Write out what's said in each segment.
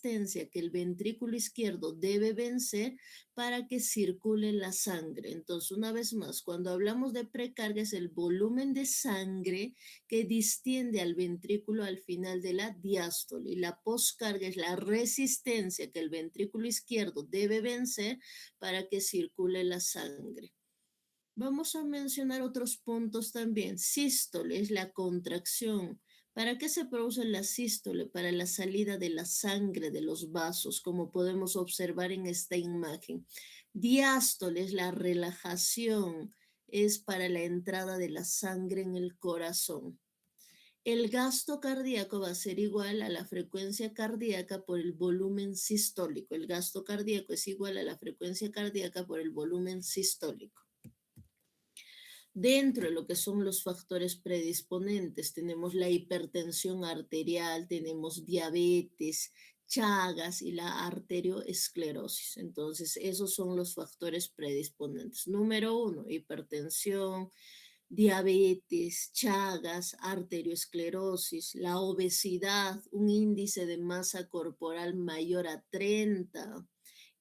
resistencia que el ventrículo izquierdo debe vencer para que circule la sangre. Entonces, una vez más, cuando hablamos de precarga es el volumen de sangre que distiende al ventrículo al final de la diástole, y la poscarga es la resistencia que el ventrículo izquierdo debe vencer para que circule la sangre. Vamos a mencionar otros puntos también. Sístole es la contracción. ¿Para qué se produce la sístole? Para la salida de la sangre de los vasos, como podemos observar en esta imagen. Diástole es la relajación, es para la entrada de la sangre en el corazón. El gasto cardíaco va a ser igual a la frecuencia cardíaca por el volumen sistólico. El gasto cardíaco es igual a la frecuencia cardíaca por el volumen sistólico. Dentro de lo que son los factores predisponentes, tenemos la hipertensión arterial, tenemos diabetes, Chagas y la arterioesclerosis. Entonces, esos son los factores predisponentes. Número 1, hipertensión, diabetes, Chagas, arterioesclerosis, la obesidad, un índice de masa corporal mayor a 30,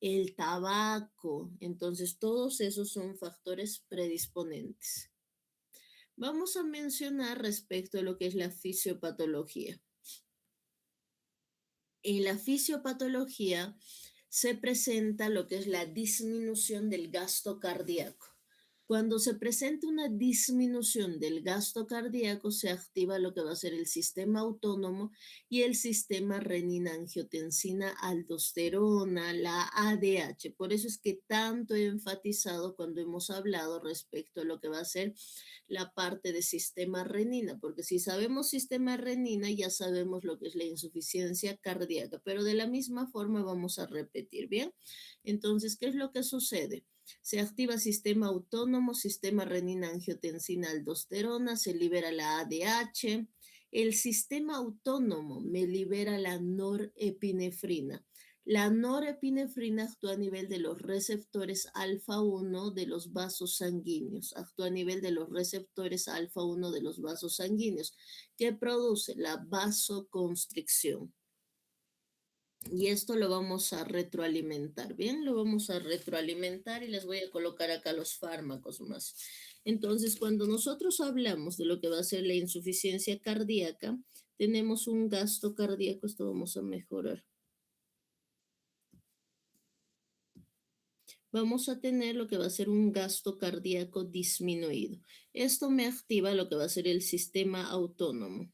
el tabaco. Entonces, todos esos son factores predisponentes. Vamos a mencionar respecto a lo que es la fisiopatología. En la fisiopatología se presenta lo que es la disminución del gasto cardíaco. Cuando se presenta una disminución del gasto cardíaco, se activa lo que va a ser el sistema autónomo y el sistema renina-angiotensina-aldosterona, la ADH. Por eso es que tanto he enfatizado cuando hemos hablado respecto a lo que va a ser la parte de sistema renina, porque si sabemos sistema renina, ya sabemos lo que es la insuficiencia cardíaca, pero de la misma forma vamos a repetir, ¿bien? Entonces, ¿qué es lo que sucede? Se activa sistema autónomo, sistema renina-angiotensina-aldosterona, se libera la ADH. El sistema autónomo me libera la norepinefrina. La norepinefrina actúa a nivel de los receptores alfa-1 de los vasos sanguíneos. Actúa a nivel de los receptores alfa-1 de los vasos sanguíneos, que produce la vasoconstricción. Y esto lo vamos a retroalimentar, ¿bien? Lo vamos a retroalimentar y les voy a colocar acá los fármacos más. Entonces, cuando nosotros hablamos de lo que va a ser la insuficiencia cardíaca, tenemos un gasto cardíaco, esto vamos a mejorar. Vamos a tener lo que va a ser un gasto cardíaco disminuido. Esto me activa lo que va a ser el sistema autónomo.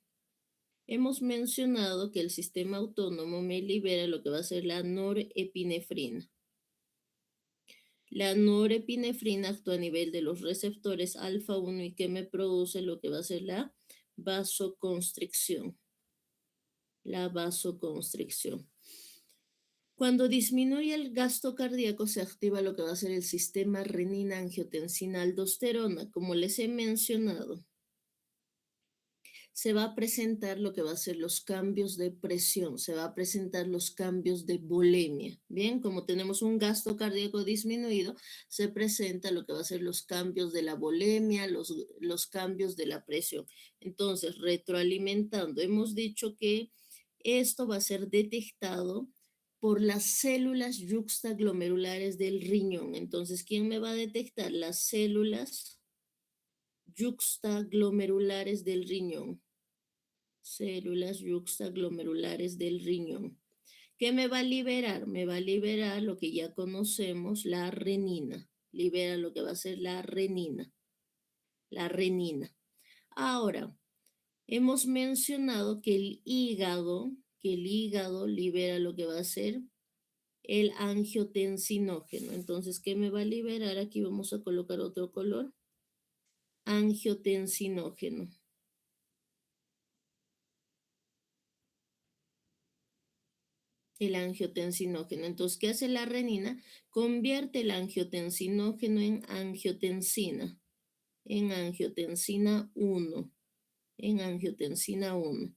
Hemos mencionado que el sistema autónomo me libera lo que va a ser la norepinefrina. La norepinefrina actúa a nivel de los receptores alfa-1 y que me produce lo que va a ser la vasoconstricción. La vasoconstricción. Cuando disminuye el gasto cardíaco se activa lo que va a ser el sistema renina-angiotensina-aldosterona. Como les he mencionado, se va a presentar lo que va a ser los cambios de presión, se va a presentar los cambios de volemia. Bien, como tenemos un gasto cardíaco disminuido, se presenta lo que va a ser los cambios de la volemia, los cambios de la presión. Entonces, retroalimentando, hemos dicho que esto va a ser detectado por las células yuxtaglomerulares del riñón. Entonces, ¿quién me va a detectar? Las células yuxtaglomerulares del riñón. Células yuxtaglomerulares del riñón. ¿Qué me va a liberar? Me va a liberar lo que ya conocemos, la renina. Libera lo que va a ser la renina. La renina. Ahora, hemos mencionado que el hígado libera lo que va a ser el angiotensinógeno. Entonces, ¿qué me va a liberar? Aquí vamos a colocar otro color. Angiotensinógeno. El angiotensinógeno. Entonces, ¿qué hace la renina? Convierte el angiotensinógeno en angiotensina 1. En angiotensina 1.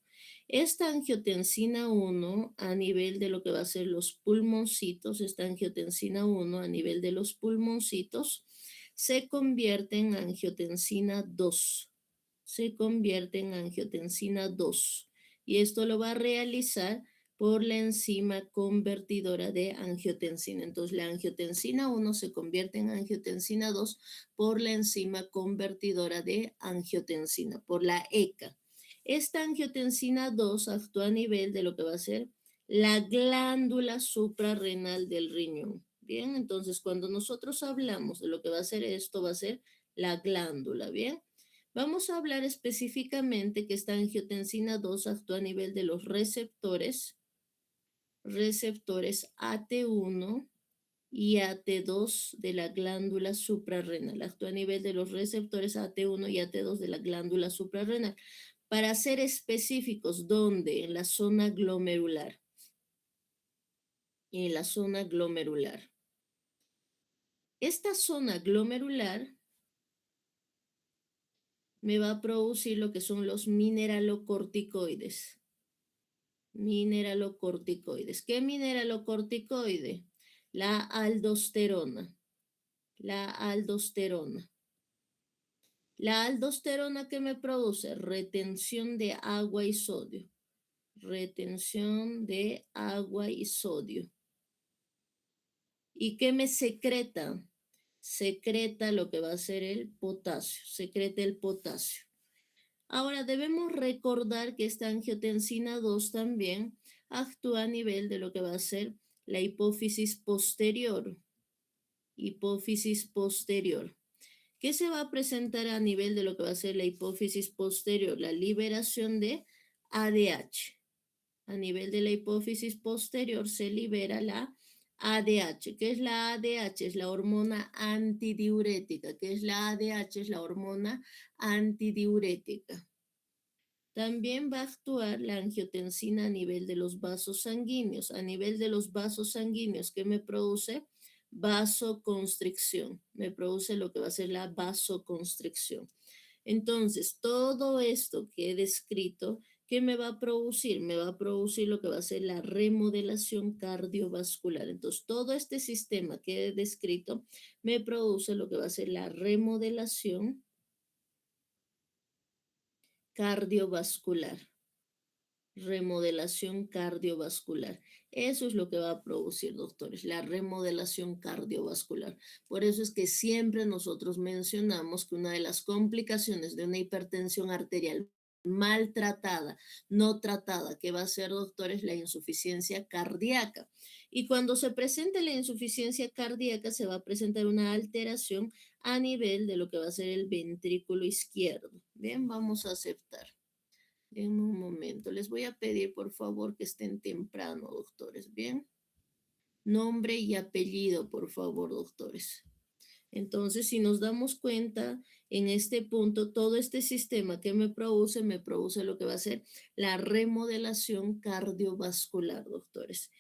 Esta angiotensina 1 a nivel de lo que va a ser los pulmoncitos, esta angiotensina 1 a nivel de los pulmoncitos, se convierte en angiotensina 2. Se convierte en angiotensina 2. Y esto lo va a realizar por la enzima convertidora de angiotensina. Entonces, la angiotensina 1 se convierte en angiotensina 2 por la enzima convertidora de angiotensina, por la ECA. Esta angiotensina 2 actúa a nivel de lo que va a ser la glándula suprarrenal del riñón. Bien, entonces cuando nosotros hablamos de lo que va a ser esto, va a ser la glándula, ¿bien? Vamos a hablar específicamente que esta angiotensina 2 actúa a nivel de los receptores AT1 y AT2 de la glándula suprarrenal. Actúa a nivel de los receptores AT1 y AT2 de la glándula suprarrenal. Para ser específicos, ¿dónde? En la zona glomerular. En la zona glomerular. Esta zona glomerular me va a producir lo que son los mineralocorticoides. Mineralocorticoides. ¿Qué mineralocorticoide? La aldosterona. La aldosterona. La aldosterona que me produce retención de agua y sodio. Retención de agua y sodio. ¿Y qué me secreta? Secreta lo que va a ser el potasio. Secreta el potasio. Ahora debemos recordar que esta angiotensina 2 también actúa a nivel de lo que va a ser la hipófisis posterior. Hipófisis posterior. ¿Qué se va a presentar a nivel de lo que va a ser la hipófisis posterior? La liberación de ADH. A nivel de la hipófisis posterior se libera la ADH. ¿Qué es la ADH? Es la hormona antidiurética. ¿Qué es la ADH? Es la hormona antidiurética. También va a actuar la angiotensina a nivel de los vasos sanguíneos. A nivel de los vasos sanguíneos, ¿qué me produce? Vasoconstricción. Me produce lo que va a ser la vasoconstricción. Entonces, todo esto que he descrito, ¿qué me va a producir? Me va a producir lo que va a ser la remodelación cardiovascular. Entonces, todo este sistema que he descrito me produce lo que va a ser la remodelación cardiovascular. Remodelación cardiovascular. Eso es lo que va a producir, doctores, la remodelación cardiovascular. Por eso es que siempre nosotros mencionamos que una de las complicaciones de una hipertensión arterial maltratada, no tratada, que va a ser, doctores, la insuficiencia cardíaca. Y cuando se presente la insuficiencia cardíaca, se va a presentar una alteración a nivel de lo que va a ser el ventrículo izquierdo. Bien, vamos a aceptar. En un momento. Les voy a pedir, por favor, que estén temprano, doctores. Bien. Nombre y apellido, por favor, doctores. Entonces, si nos damos cuenta, en este punto, todo este sistema que me produce lo que va a ser la remodelación cardiovascular, doctores.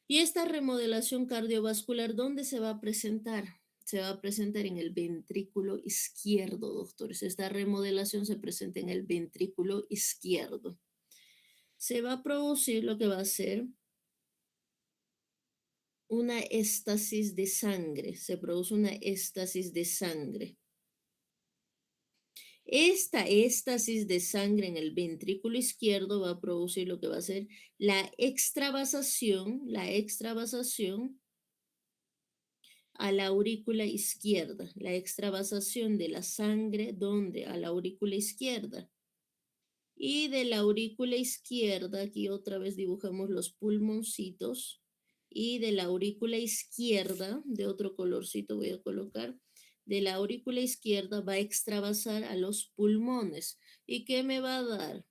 Y esta remodelación cardiovascular, ¿dónde se va a presentar? Se va a presentar en el ventrículo izquierdo, doctores. Esta remodelación se presenta en el ventrículo izquierdo. Se va a producir lo que va a ser una éstasis de sangre. Se produce una éstasis de sangre. Esta éstasis de sangre en el ventrículo izquierdo va a producir lo que va a ser la extravasación a la aurícula izquierda, la extravasación de la sangre, ¿dónde? A la aurícula izquierda. Y de la aurícula izquierda, aquí otra vez dibujamos los pulmoncitos, y de la aurícula izquierda, de otro colorcito voy a colocar, de la aurícula izquierda va a extravasar a los pulmones. ¿Y qué me va a dar?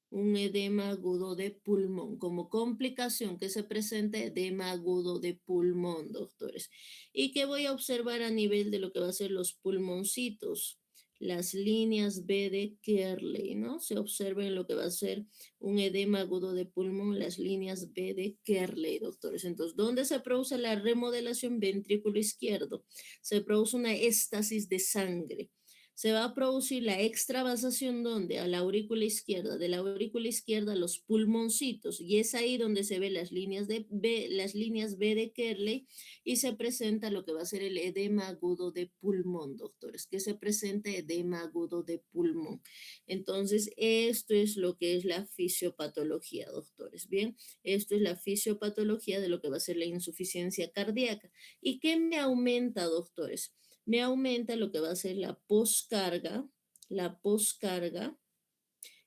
Un edema agudo de pulmón, como complicación que se presenta edema agudo de pulmón, doctores. ¿Y qué voy a observar a nivel de lo que va a ser los pulmoncitos? Las líneas B de Kerley, ¿no? Se observa en lo que va a ser un edema agudo de pulmón, las líneas B de Kerley, doctores. Entonces, ¿dónde se produce la remodelación? Ventrículo izquierdo. Se produce una éstasis de sangre. Se va a producir la extravasación donde a la aurícula izquierda, de la aurícula izquierda a los pulmoncitos, y es ahí donde se ven las líneas de B, las líneas B de Kerley, y se presenta lo que va a ser el edema agudo de pulmón, doctores, que se presenta edema agudo de pulmón. Entonces, esto es lo que es la fisiopatología, doctores. Bien, esto es la fisiopatología de lo que va a ser la insuficiencia cardíaca. ¿Y qué me aumenta, doctores? Me aumenta lo que va a ser la poscarga,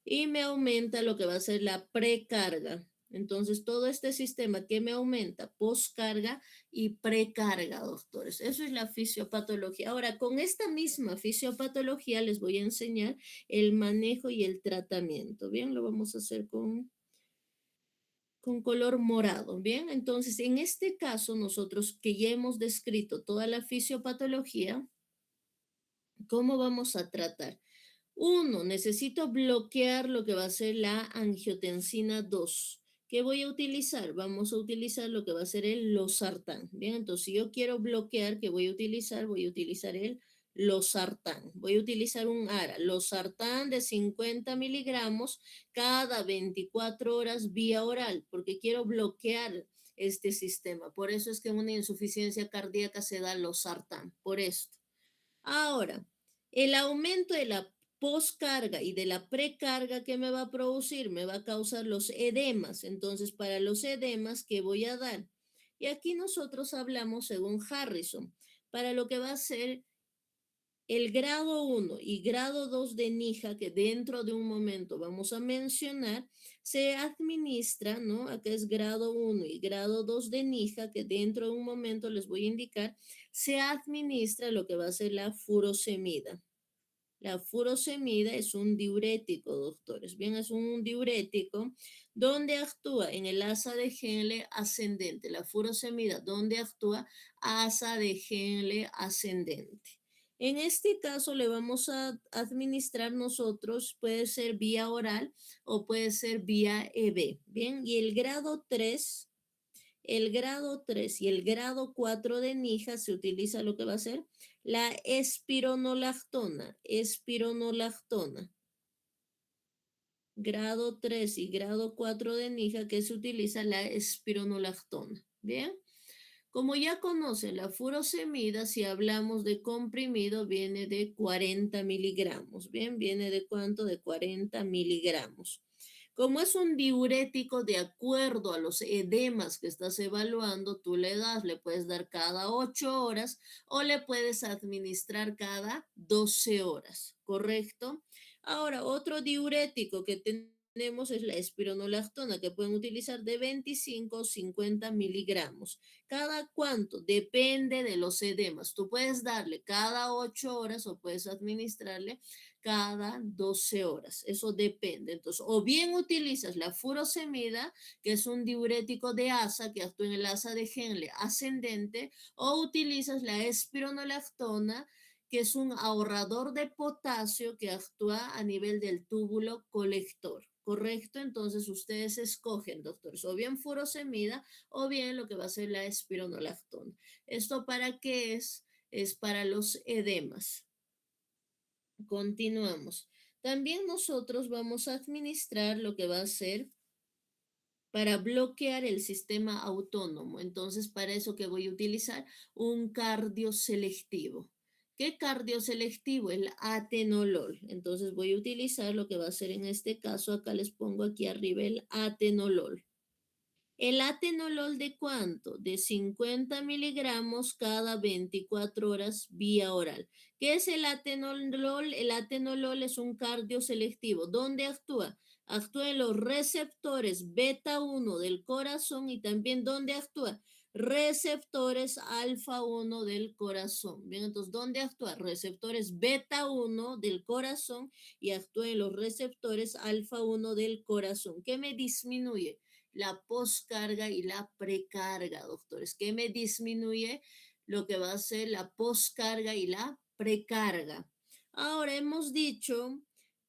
y me aumenta lo que va a ser la precarga. Entonces, todo este sistema que me aumenta, poscarga y precarga, doctores. Eso es la fisiopatología. Ahora, con esta misma fisiopatología les voy a enseñar el manejo y el tratamiento. Bien, lo vamos a hacer con color morado. Bien, entonces, en este caso, nosotros que ya hemos descrito toda la fisiopatología, ¿cómo vamos a tratar? Uno, necesito bloquear lo que va a ser la angiotensina 2. ¿Qué voy a utilizar? Vamos a utilizar lo que va a ser el losartán. Bien, entonces si yo quiero bloquear, ¿qué voy a utilizar? Voy a utilizar el losartán. Voy a utilizar un ARA, losartán de 50 miligramos cada 24 horas vía oral, porque quiero bloquear este sistema. Por eso es que en una insuficiencia cardíaca se da losartán, por esto. Ahora, el aumento de la poscarga y de la precarga que me va a producir, me va a causar los edemas. Entonces, para los edemas, ¿qué voy a dar? Y aquí nosotros hablamos según Harrison, para lo que va a ser el grado 1 y grado 2 de Nija, que dentro de un momento vamos a mencionar, se administra, ¿no? Acá es grado 1 y grado 2 de Nija, que dentro de un momento les voy a indicar, se administra lo que va a ser la furosemida. La furosemida es un diurético, doctores. Bien, es un diurético donde actúa en el asa de Henle ascendente. La furosemida, donde actúa asa de Henle ascendente. En este caso le vamos a administrar nosotros, puede ser vía oral o puede ser vía EB. Bien, y el grado 3 y el grado 4 de Nija se utiliza lo que va a ser la espironolactona. Grado 3 y grado 4 de Nija que se utiliza la espironolactona. Bien. Como ya conocen, la furosemida, si hablamos de comprimido, viene de 40 miligramos. Bien, viene de cuánto? De 40 miligramos. Como es un diurético de acuerdo a los edemas que estás evaluando, tú le puedes dar cada 8 horas o le puedes administrar cada 12 horas, ¿correcto? Ahora, otro diurético que tenemos es la espironolactona, que pueden utilizar de 25 o 50 miligramos. ¿Cada cuánto? Depende de los edemas. Tú puedes darle cada 8 horas o puedes administrarle cada 12 horas. Eso depende. Entonces, o bien utilizas la furosemida, que es un diurético de asa que actúa en el asa de Henle ascendente, o utilizas la espironolactona, que es un ahorrador de potasio que actúa a nivel del túbulo colector. ¿Correcto? Entonces ustedes escogen, doctores, o bien furosemida o bien lo que va a ser la espironolactona. ¿Esto para qué es? Es para los edemas. Continuamos. También nosotros vamos a administrar lo que va a ser para bloquear el sistema autónomo. Entonces, para eso que voy a utilizar un cardioselectivo. ¿Qué cardioselectivo? El atenolol. Entonces voy a utilizar lo que va a ser en este caso, acá les pongo aquí arriba el atenolol. ¿El atenolol de cuánto? De 50 miligramos cada 24 horas vía oral. ¿Qué es el atenolol? El atenolol es un cardioselectivo. ¿Dónde actúa? Actúa en los receptores beta 1 del corazón y también ¿dónde actúa? Receptores alfa 1 del corazón. Bien, entonces, ¿dónde actúa? Receptores beta 1 del corazón y actúa en los receptores alfa 1 del corazón. ¿Qué me disminuye? La poscarga y la precarga, doctores, que me disminuye lo que va a ser la poscarga y la precarga. Ahora hemos dicho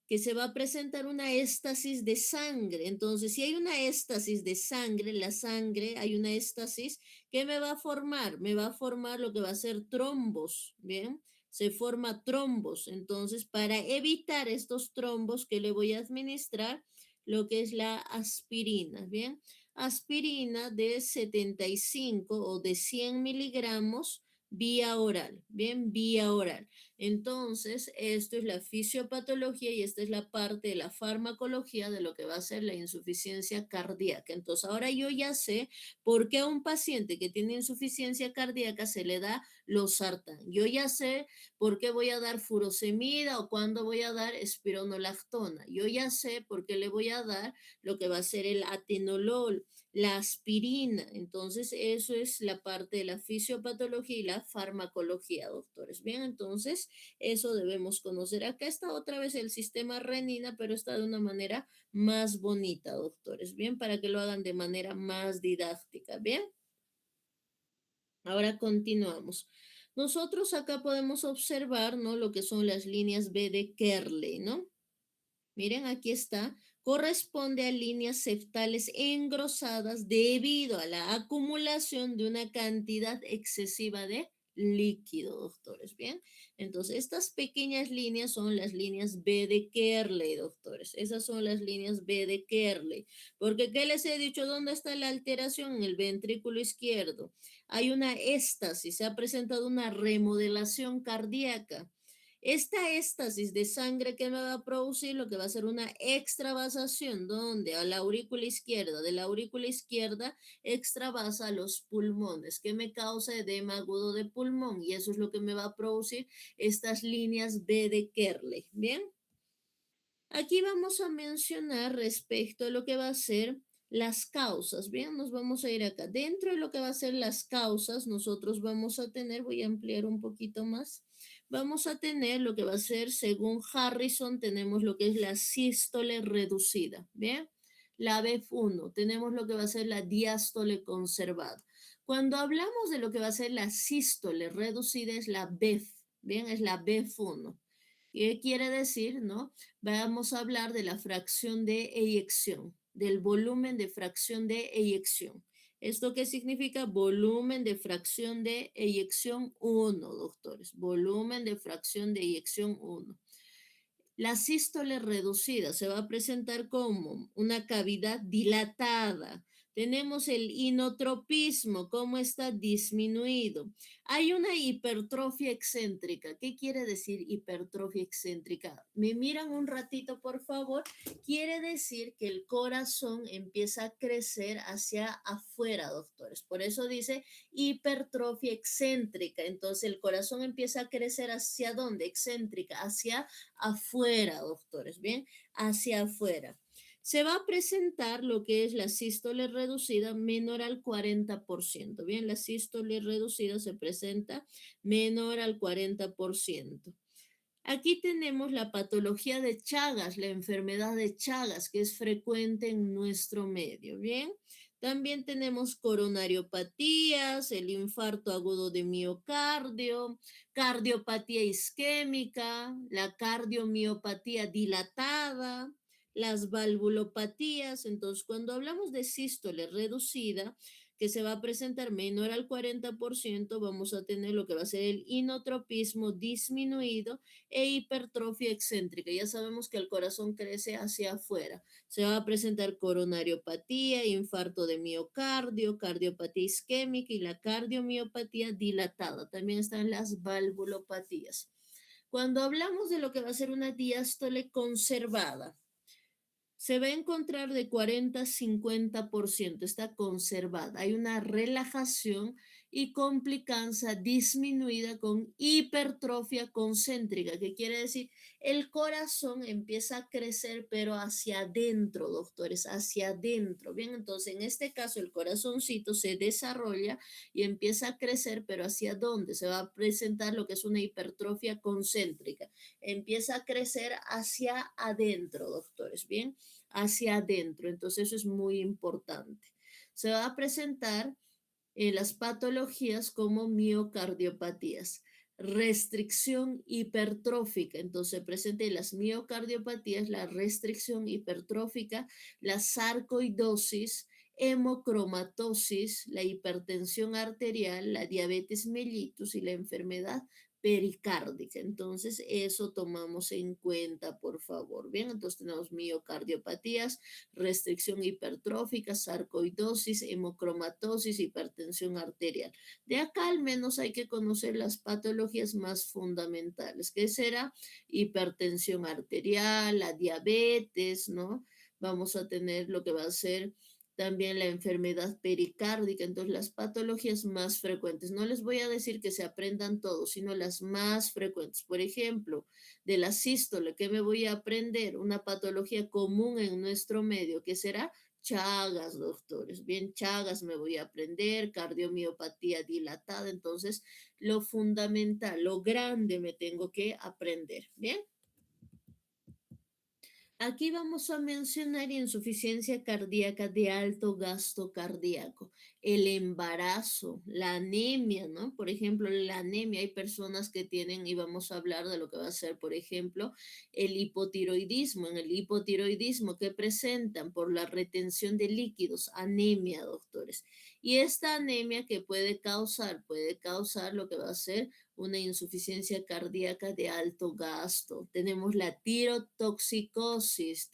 que se va a presentar una éstasis de sangre. Entonces, si hay una éstasis de sangre, la sangre, hay una éstasis, ¿qué me va a formar? Me va a formar lo que va a ser trombos, ¿bien? se forma trombos. Entonces, para evitar estos trombos, ¿qué le voy a administrar? Lo que es la aspirina, ¿bien? Aspirina de 75 o de 100 miligramos vía oral, ¿bien? Vía oral. Entonces, esto es la fisiopatología y esta es la parte de la farmacología de lo que va a ser la insuficiencia cardíaca. Entonces, ahora yo ya sé por qué a un paciente que tiene insuficiencia cardíaca se le da losartán. Yo ya sé por qué voy a dar furosemida o cuándo voy a dar espironolactona. Yo ya sé por qué le voy a dar lo que va a ser el atenolol, la aspirina. Entonces, eso es la parte de la fisiopatología y la farmacología, doctores. Bien, entonces, eso debemos conocer. Acá está otra vez el sistema renina, pero está de una manera más bonita, doctores. Bien, para que lo hagan de manera más didáctica. Bien, ahora continuamos. Nosotros acá podemos observar, ¿no? Lo que son las líneas B de Kerley, ¿no? Miren, aquí está. Corresponde a líneas septales engrosadas debido a la acumulación de una cantidad excesiva de líquido, doctores. Bien, entonces estas pequeñas líneas son las líneas B de Kerley, doctores. Esas son las líneas B de Kerley. Porque, ¿qué les he dicho? ¿Dónde está la alteración? En el ventrículo izquierdo. Hay una éstasis, se ha presentado una remodelación cardíaca. Esta éstasis de sangre que me va a producir lo que va a ser una extravasación donde a la aurícula izquierda, de la aurícula izquierda extravasa a los pulmones, que me causa edema agudo de pulmón y eso es lo que me va a producir estas líneas B de Kerley. Bien, aquí vamos a mencionar respecto a lo que va a ser las causas. Bien, nos vamos a ir acá. Dentro de lo que va a ser las causas, nosotros vamos a tener, voy a ampliar un poquito más, vamos a tener lo que va a ser, según Harrison, tenemos lo que es la sístole reducida. Bien, la BEF1, tenemos lo que va a ser la diástole conservada. Cuando hablamos de lo que va a ser la sístole reducida es la BEF, bien, es la BEF1. ¿Qué quiere decir, no? Vamos a hablar de la fracción de eyección, del volumen de fracción de eyección. ¿Esto qué significa? Volumen de fracción de eyección 1, doctores. Volumen de fracción de eyección 1. La sístole reducida se va a presentar como una cavidad dilatada. Tenemos el inotropismo, cómo está disminuido. Hay una hipertrofia excéntrica. ¿Qué quiere decir hipertrofia excéntrica? Me miran un ratito, por favor. Quiere decir que el corazón empieza a crecer hacia afuera, doctores. Por eso dice hipertrofia excéntrica. Entonces el corazón empieza a crecer hacia dónde? Excéntrica, hacia afuera, doctores, ¿bien? Hacia afuera. Se va a presentar lo que es la sístole reducida menor al 40%, ¿bien? La sístole reducida se presenta menor al 40%. Aquí tenemos la patología de Chagas, la enfermedad de Chagas, que es frecuente en nuestro medio, ¿bien? También tenemos coronariopatías, el infarto agudo de miocardio, cardiopatía isquémica, la cardiomiopatía dilatada, las valvulopatías. Entonces, cuando hablamos de sístole reducida, que se va a presentar menor al 40%, vamos a tener lo que va a ser el inotropismo disminuido e hipertrofia excéntrica. Ya sabemos que el corazón crece hacia afuera. Se va a presentar coronariopatía, infarto de miocardio, cardiopatía isquémica y la cardiomiopatía dilatada. También están las valvulopatías. Cuando hablamos de lo que va a ser una diástole conservada, se va a encontrar de 40 a 50%, está conservada. Hay una relajación y complicancia disminuida con hipertrofia concéntrica, que quiere decir el corazón empieza a crecer, pero hacia adentro, doctores, hacia adentro. Bien, entonces en este caso el corazoncito se desarrolla y empieza a crecer, pero ¿hacia dónde? Se va a presentar lo que es una hipertrofia concéntrica. Empieza a crecer hacia adentro, doctores, bien, hacia adentro. Entonces eso es muy importante. Se va a presentar las patologías como miocardiopatías, restricción hipertrófica. Entonces presente las miocardiopatías, la restricción hipertrófica, la sarcoidosis, hemocromatosis, la hipertensión arterial, la diabetes mellitus y la enfermedad pericárdica. Entonces, eso tomamos en cuenta, por favor. Bien, entonces tenemos miocardiopatías, restricción hipertrófica, sarcoidosis, hemocromatosis, hipertensión arterial. De acá al menos hay que conocer las patologías más fundamentales, que será hipertensión arterial, la diabetes, ¿no? Vamos a tener lo que va a ser también la enfermedad pericárdica, entonces las patologías más frecuentes. No les voy a decir que se aprendan todos, sino las más frecuentes. Por ejemplo, de la sístole, ¿qué me voy a aprender? Una patología común en nuestro medio, que será Chagas, doctores. Bien, Chagas me voy a aprender, cardiomiopatía dilatada, entonces lo fundamental, lo grande me tengo que aprender. Bien. Aquí vamos a mencionar insuficiencia cardíaca de alto gasto cardíaco, el embarazo, la anemia, ¿no? Por ejemplo, la anemia, hay personas que tienen, y vamos a hablar de lo que va a ser, por ejemplo, el hipotiroidismo. En el hipotiroidismo que presentan por la retención de líquidos, anemia, doctores. Y esta anemia que puede causar lo que va a ser una insuficiencia cardíaca de alto gasto. Tenemos la tirotoxicosis,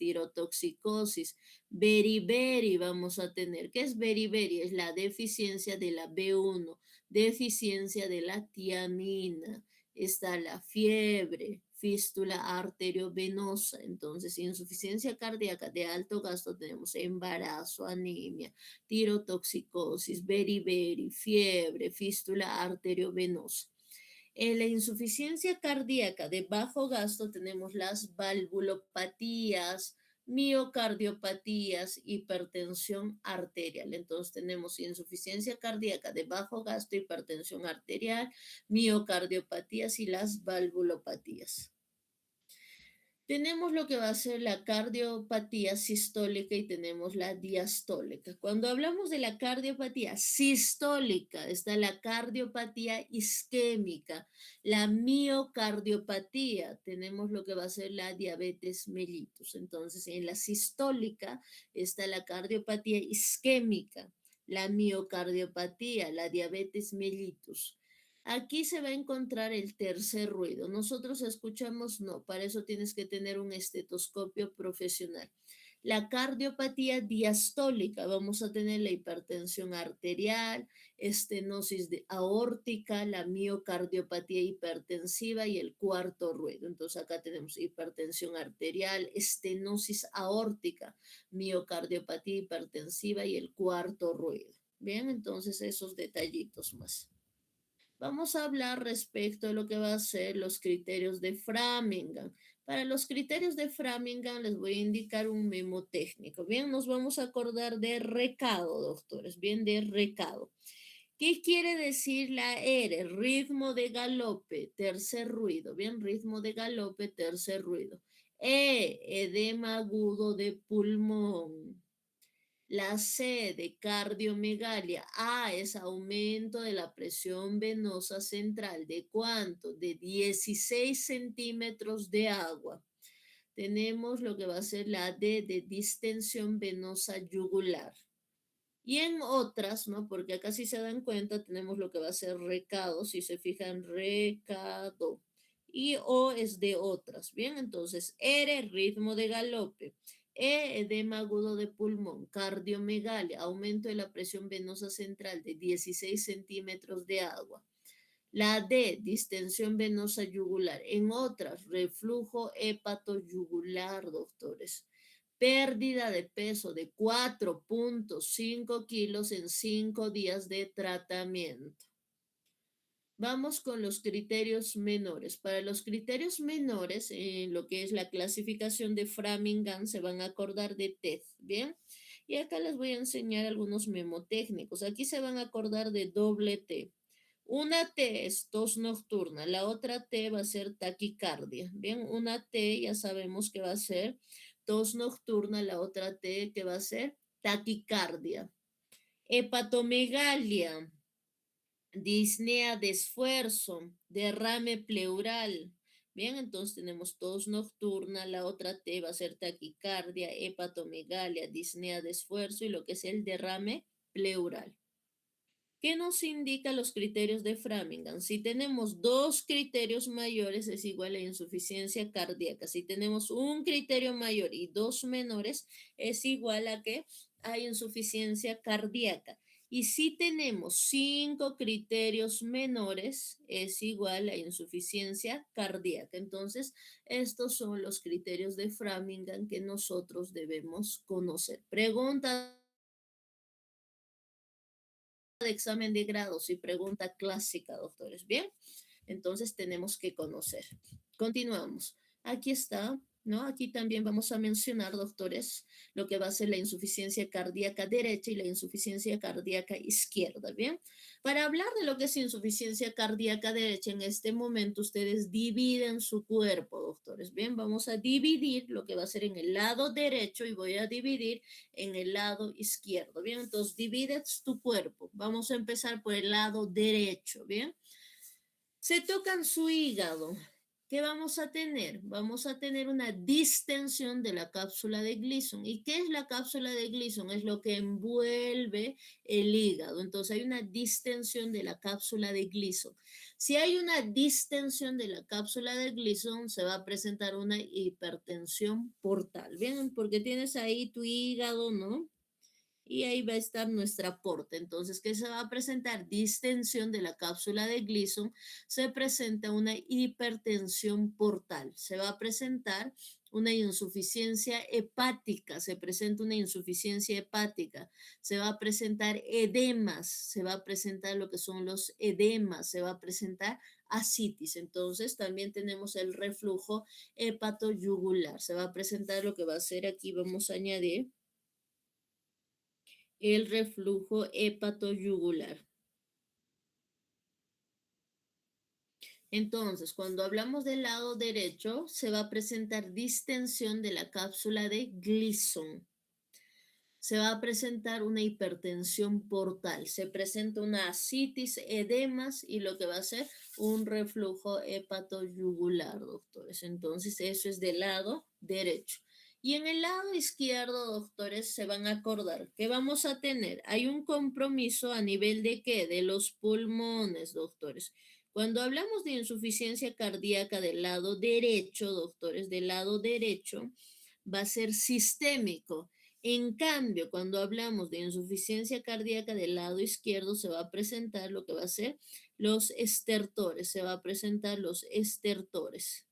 beriberi vamos a tener. ¿Qué es beriberi? Es la deficiencia de la B1, deficiencia de la tiamina. Está la fiebre, fístula arteriovenosa. Entonces, insuficiencia cardíaca de alto gasto tenemos embarazo, anemia, tirotoxicosis, beriberi, fiebre, fístula arteriovenosa. En la insuficiencia cardíaca de bajo gasto tenemos las valvulopatías, miocardiopatías, hipertensión arterial. Entonces tenemos insuficiencia cardíaca de bajo gasto, hipertensión arterial, miocardiopatías y las valvulopatías. Tenemos lo que va a ser la cardiopatía sistólica y tenemos la diastólica. Cuando hablamos de la cardiopatía sistólica, está la cardiopatía isquémica, la miocardiopatía, tenemos lo que va a ser la diabetes mellitus. Entonces, en la sistólica está la cardiopatía isquémica, la miocardiopatía, la diabetes mellitus. Aquí se va a encontrar el tercer ruido. Nosotros escuchamos, no, para eso tienes que tener un estetoscopio profesional. La cardiopatía diastólica, vamos a tener la hipertensión arterial, estenosis aórtica, la miocardiopatía hipertensiva y el cuarto ruido. Entonces acá tenemos hipertensión arterial, estenosis aórtica, miocardiopatía hipertensiva y el cuarto ruido. Bien, entonces esos detallitos más. Vamos a hablar respecto a lo que va a ser los criterios de Framingham. Para los criterios de Framingham les voy a indicar un memo técnico. Bien, nos vamos a acordar de recado, doctores. Bien, de recado. ¿Qué quiere decir la R? Ritmo de galope, tercer ruido. Bien, ritmo de galope, tercer ruido. Edema agudo de pulmón. La C de cardiomegalia. A es aumento de la presión venosa central. ¿De cuánto? De 16 centímetros de agua. Tenemos lo que va a ser la D de distensión venosa yugular. Y en otras, ¿no? Porque acá si se dan cuenta tenemos lo que va a ser recado. Si se fijan, recado. Y O es de otras. Bien, entonces R, ritmo de galope. Edema agudo de pulmón, cardiomegalia, aumento de la presión venosa central de 16 centímetros de agua. La D, distensión venosa yugular. En otras, reflujo hepatoyugular, doctores. Pérdida de peso de 4.5 kilos en 5 días de tratamiento. Vamos con los criterios menores. Para los criterios menores, lo que es la clasificación de Framingham, se van a acordar de TED, ¿bien? Y acá les voy a enseñar algunos memotécnicos. Aquí se van a acordar de doble T. Una T es tos nocturna, la otra T va a ser taquicardia, ¿bien? Una T ya sabemos que va a ser tos nocturna, la otra T que va a ser taquicardia. Hepatomegalia, disnea de esfuerzo, derrame pleural. Bien, entonces tenemos tos nocturna, la otra T va a ser taquicardia, hepatomegalia, disnea de esfuerzo y lo que es el derrame pleural. ¿Qué nos indica los criterios de Framingham? Si tenemos dos criterios mayores es igual a insuficiencia cardíaca. Si tenemos un criterio mayor y dos menores es igual a que hay insuficiencia cardíaca. Y si tenemos 5 criterios menores, es igual a insuficiencia cardíaca. Entonces, estos son los criterios de Framingham que nosotros debemos conocer. Pregunta de examen de grados y pregunta clásica, doctores. Bien, entonces tenemos que conocer. Continuamos. Aquí está, ¿no? Aquí también vamos a mencionar, doctores, lo que va a ser la insuficiencia cardíaca derecha y la insuficiencia cardíaca izquierda, ¿bien? Para hablar de lo que es insuficiencia cardíaca derecha, en este momento ustedes dividen su cuerpo, doctores, ¿bien? Vamos a dividir lo que va a ser en el lado derecho y voy a dividir en el lado izquierdo, ¿bien? Entonces, divides tu cuerpo. Vamos a empezar por el lado derecho, ¿bien? Se tocan su hígado. ¿Qué vamos a tener? Vamos a tener una distensión de la cápsula de Gleason. ¿Y qué es la cápsula de Gleason? Es lo que envuelve el hígado. Entonces hay una distensión de la cápsula de Gleason. Si hay una distensión de la cápsula de Gleason, se va a presentar una hipertensión portal. Bien, porque tienes ahí tu hígado, ¿no? Y ahí va a estar nuestro aporte. Entonces, ¿qué se va a presentar? Distensión de la cápsula de Gleason, se presenta una hipertensión portal, se va a presentar una insuficiencia hepática, se presenta una insuficiencia hepática, se va a presentar edemas, se va a presentar lo que son los edemas, se va a presentar ascitis. Entonces, también tenemos el reflujo hepatoyugular, se va a presentar lo que va a ser aquí, vamos a añadir el reflujo hepatoyugular. Entonces, cuando hablamos del lado derecho, se va a presentar distensión de la cápsula de Gleason. Se va a presentar una hipertensión portal, se presenta una ascitis, edemas y lo que va a ser un reflujo hepatoyugular, doctores. Entonces, eso es del lado derecho. Y en el lado izquierdo, doctores, se van a acordar que vamos a tener, hay un compromiso a nivel de qué? De los pulmones, doctores. Cuando hablamos de insuficiencia cardíaca del lado derecho, doctores, del lado derecho, va a ser sistémico. En cambio, cuando hablamos de insuficiencia cardíaca del lado izquierdo, se va a presentar lo que va a ser los estertores, se va a presentar los estertores.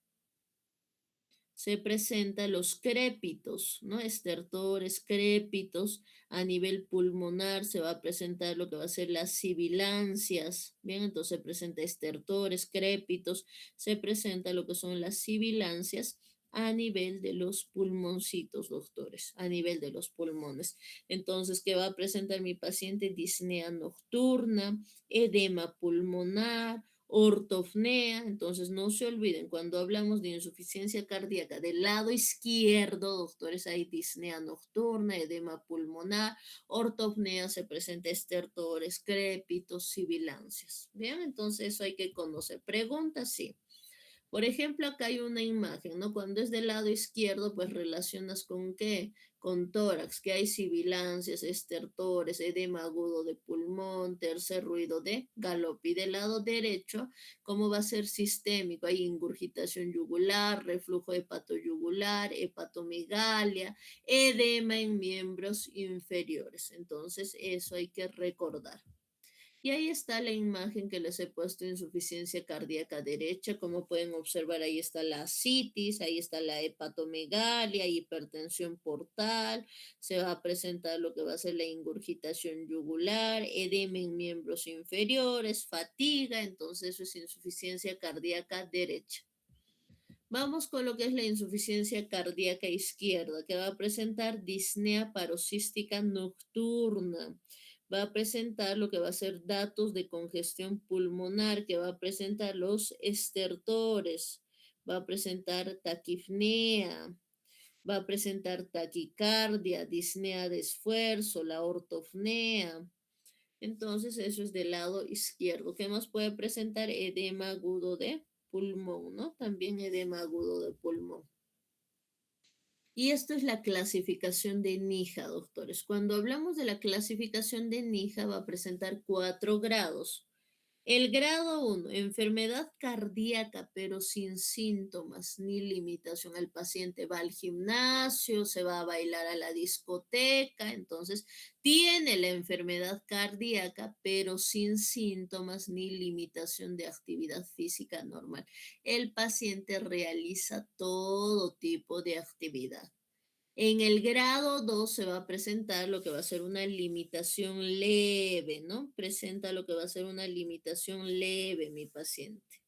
Se presentan los crépitos, ¿no? Estertores, crépitos. A nivel pulmonar se va a presentar lo que va a ser las sibilancias, ¿bien? Entonces se presenta estertores, crépitos, se presenta lo que son las sibilancias a nivel de los pulmoncitos, doctores, a nivel de los pulmones. Entonces, ¿qué va a presentar mi paciente? Disnea nocturna, edema pulmonar, ortopnea. Entonces, no se olviden, cuando hablamos de insuficiencia cardíaca del lado izquierdo, doctores, hay disnea nocturna, edema pulmonar, ortopnea, se presenta estertores, crépitos, sibilancias. Bien, entonces eso hay que conocer. Pregunta, sí. Por ejemplo, acá hay una imagen, ¿no? Cuando es del lado izquierdo, pues relacionas con qué? Con tórax, que hay sibilancias, estertores, edema agudo de pulmón, tercer ruido de galope. Y del lado derecho, ¿cómo va a ser sistémico? Hay ingurgitación yugular, reflujo hepatoyugular, hepatomegalia, edema en miembros inferiores. Entonces, eso hay que recordar. Y ahí está la imagen que les he puesto, insuficiencia cardíaca derecha. Como pueden observar, ahí está la citis, ahí está la hepatomegalia, hipertensión portal. Se va a presentar lo que va a ser la ingurgitación yugular, edema en miembros inferiores, fatiga. Entonces, eso es insuficiencia cardíaca derecha. Vamos con lo que es la insuficiencia cardíaca izquierda, que va a presentar disnea paroxística nocturna. Va a presentar lo que va a ser datos de congestión pulmonar, que va a presentar los estertores, va a presentar taquipnea, va a presentar taquicardia, disnea de esfuerzo, la ortopnea. Entonces, eso es del lado izquierdo. ¿Qué más puede presentar? Edema agudo de pulmón, ¿no? También edema agudo de pulmón. Y esto es la clasificación de NIJA, doctores. Cuando hablamos de la clasificación de NIJA, va a presentar 4 grados. El grado 1, enfermedad cardíaca, pero sin síntomas ni limitación. El paciente va al gimnasio, se va a bailar a la discoteca, entonces tiene la enfermedad cardíaca, pero sin síntomas ni limitación de actividad física normal. El paciente realiza todo tipo de actividad. En el grado 2 se va a presentar lo que va a ser una limitación leve, ¿no? Presenta lo que va a ser una limitación leve, mi paciente.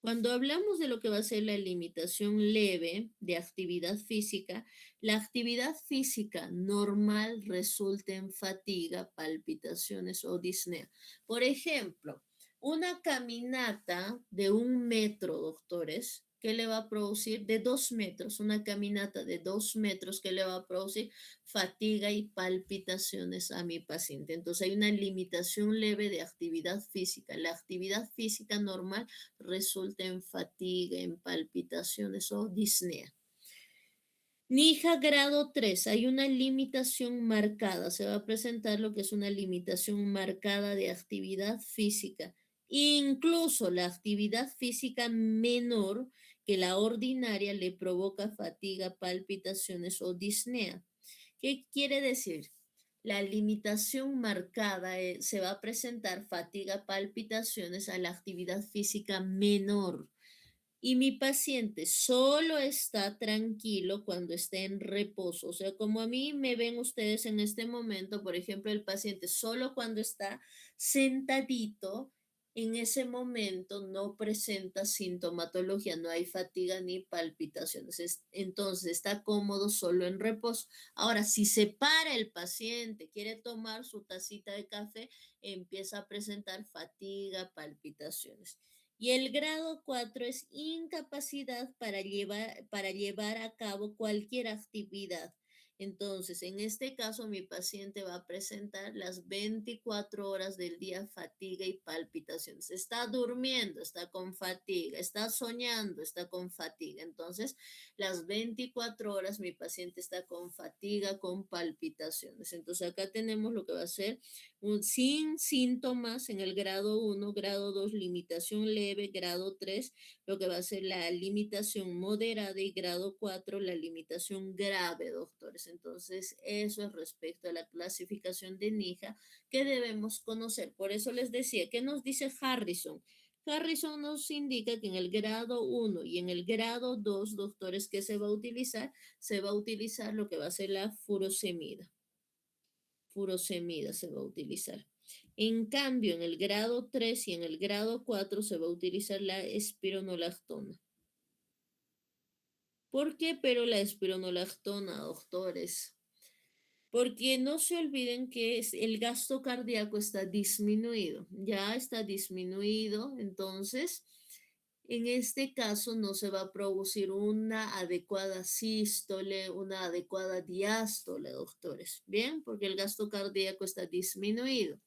Cuando hablamos de lo que va a ser la limitación leve de actividad física, la actividad física normal resulta en fatiga, palpitaciones o disnea. Por ejemplo, una caminata de 1 metro, doctores, ¿qué le va a producir? De 2 metros, una caminata de 2 metros que le va a producir fatiga y palpitaciones a mi paciente. Entonces hay una limitación leve de actividad física. La actividad física normal resulta en fatiga, en palpitaciones o disnea. NIJA grado 3, hay una limitación marcada, se va a presentar lo que es una limitación marcada de actividad física. Incluso la actividad física menor que la ordinaria le provoca fatiga, palpitaciones o disnea. ¿Qué quiere decir? La limitación marcada se va a presentar fatiga, palpitaciones a la actividad física menor. Y mi paciente solo está tranquilo cuando esté en reposo. O sea, como a mí me ven ustedes en este momento, por ejemplo, el paciente solo cuando está sentadito, en ese momento no presenta sintomatología, no hay fatiga ni palpitaciones. Entonces está cómodo solo en reposo. Ahora, si se para el paciente, quiere tomar su tacita de café, empieza a presentar fatiga, palpitaciones. Y el grado 4 es incapacidad para llevar a cabo cualquier actividad. Entonces, en este caso, mi paciente va a presentar las 24 horas del día fatiga y palpitaciones. Está durmiendo, está con fatiga, está soñando, está con fatiga. Entonces, las 24 horas mi paciente está con fatiga, con palpitaciones. Entonces, acá tenemos lo que va a ser sin síntomas en el grado 1, grado 2, limitación leve, grado 3, lo que va a ser la limitación moderada y grado 4, la limitación grave, doctores. Entonces, eso es respecto a la clasificación de NIJA que debemos conocer. Por eso les decía, ¿qué nos dice Harrison? Harrison nos indica que en el grado 1 y en el grado 2, doctores, ¿qué se va a utilizar? Se va a utilizar lo que va a ser la furosemida. Furosemida se va a utilizar. En cambio, en el grado 3 y en el grado 4 se va a utilizar la espironolactona. ¿Por qué? Pero la espironolactona, doctores. Porque no se olviden que el gasto cardíaco está disminuido, ya está disminuido, entonces en este caso no se va a producir una adecuada sístole, una adecuada diástole, doctores, ¿bien? Porque el gasto cardíaco está disminuido.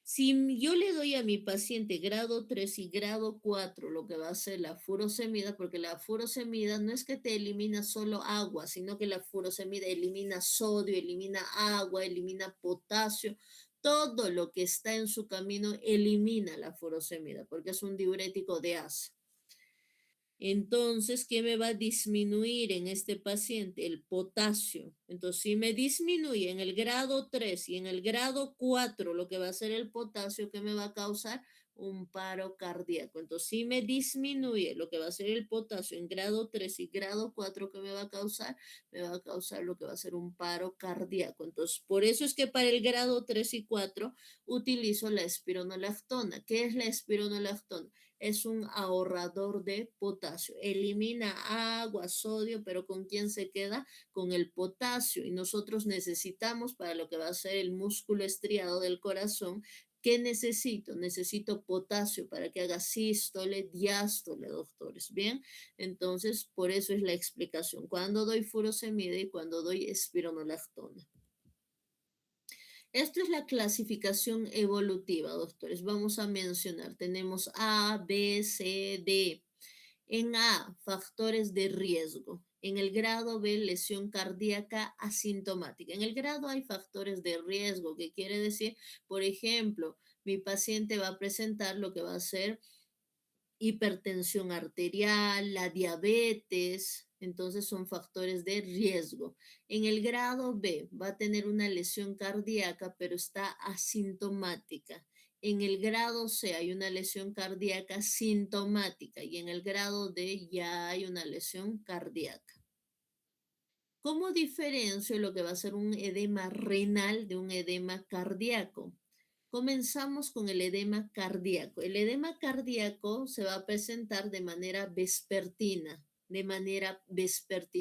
Si yo le doy a mi paciente grado 3 y grado 4, lo que va a hacer la furosemida, porque la furosemida no es que te elimina solo agua, sino que la furosemida elimina sodio, elimina agua, elimina potasio, todo lo que está en su camino elimina la furosemida, porque es un diurético de asa. Entonces, ¿qué me va a disminuir en este paciente? El potasio. Entonces, si me disminuye en el grado 3 y en el grado 4, lo que va a ser el potasio, ¿qué me va a causar? Un paro cardíaco. Entonces, si me disminuye lo que va a ser el potasio en grado 3 y grado 4, ¿qué me va a causar? Me va a causar lo que va a ser un paro cardíaco. Entonces, por eso es que para el grado 3 y 4 utilizo la espironolactona. ¿Qué es la espironolactona? Es un ahorrador de potasio. Elimina agua, sodio, pero ¿con quién se queda? Con el potasio. Y nosotros necesitamos para lo que va a ser el músculo estriado del corazón. ¿Qué necesito? Necesito potasio para que haga sístole, diástole, doctores. Bien, entonces por eso es la explicación. Cuando doy furosemida y cuando doy espironolactona. Esto es la clasificación evolutiva, doctores. Vamos a mencionar. Tenemos A, B, C, D. En A, factores de riesgo. En el grado B, lesión cardíaca asintomática. En el grado A hay factores de riesgo, que quiere decir, por ejemplo, mi paciente va a presentar lo que va a ser hipertensión arterial, la diabetes, entonces son factores de riesgo. En el grado B va a tener una lesión cardíaca, pero está asintomática. En el grado C hay una lesión cardíaca sintomática y en el grado D ya hay una lesión cardíaca. ¿Cómo diferencio lo que va a ser un edema renal de un edema cardíaco? Comenzamos con el edema cardíaco. El edema cardíaco se va a presentar de manera vespertina,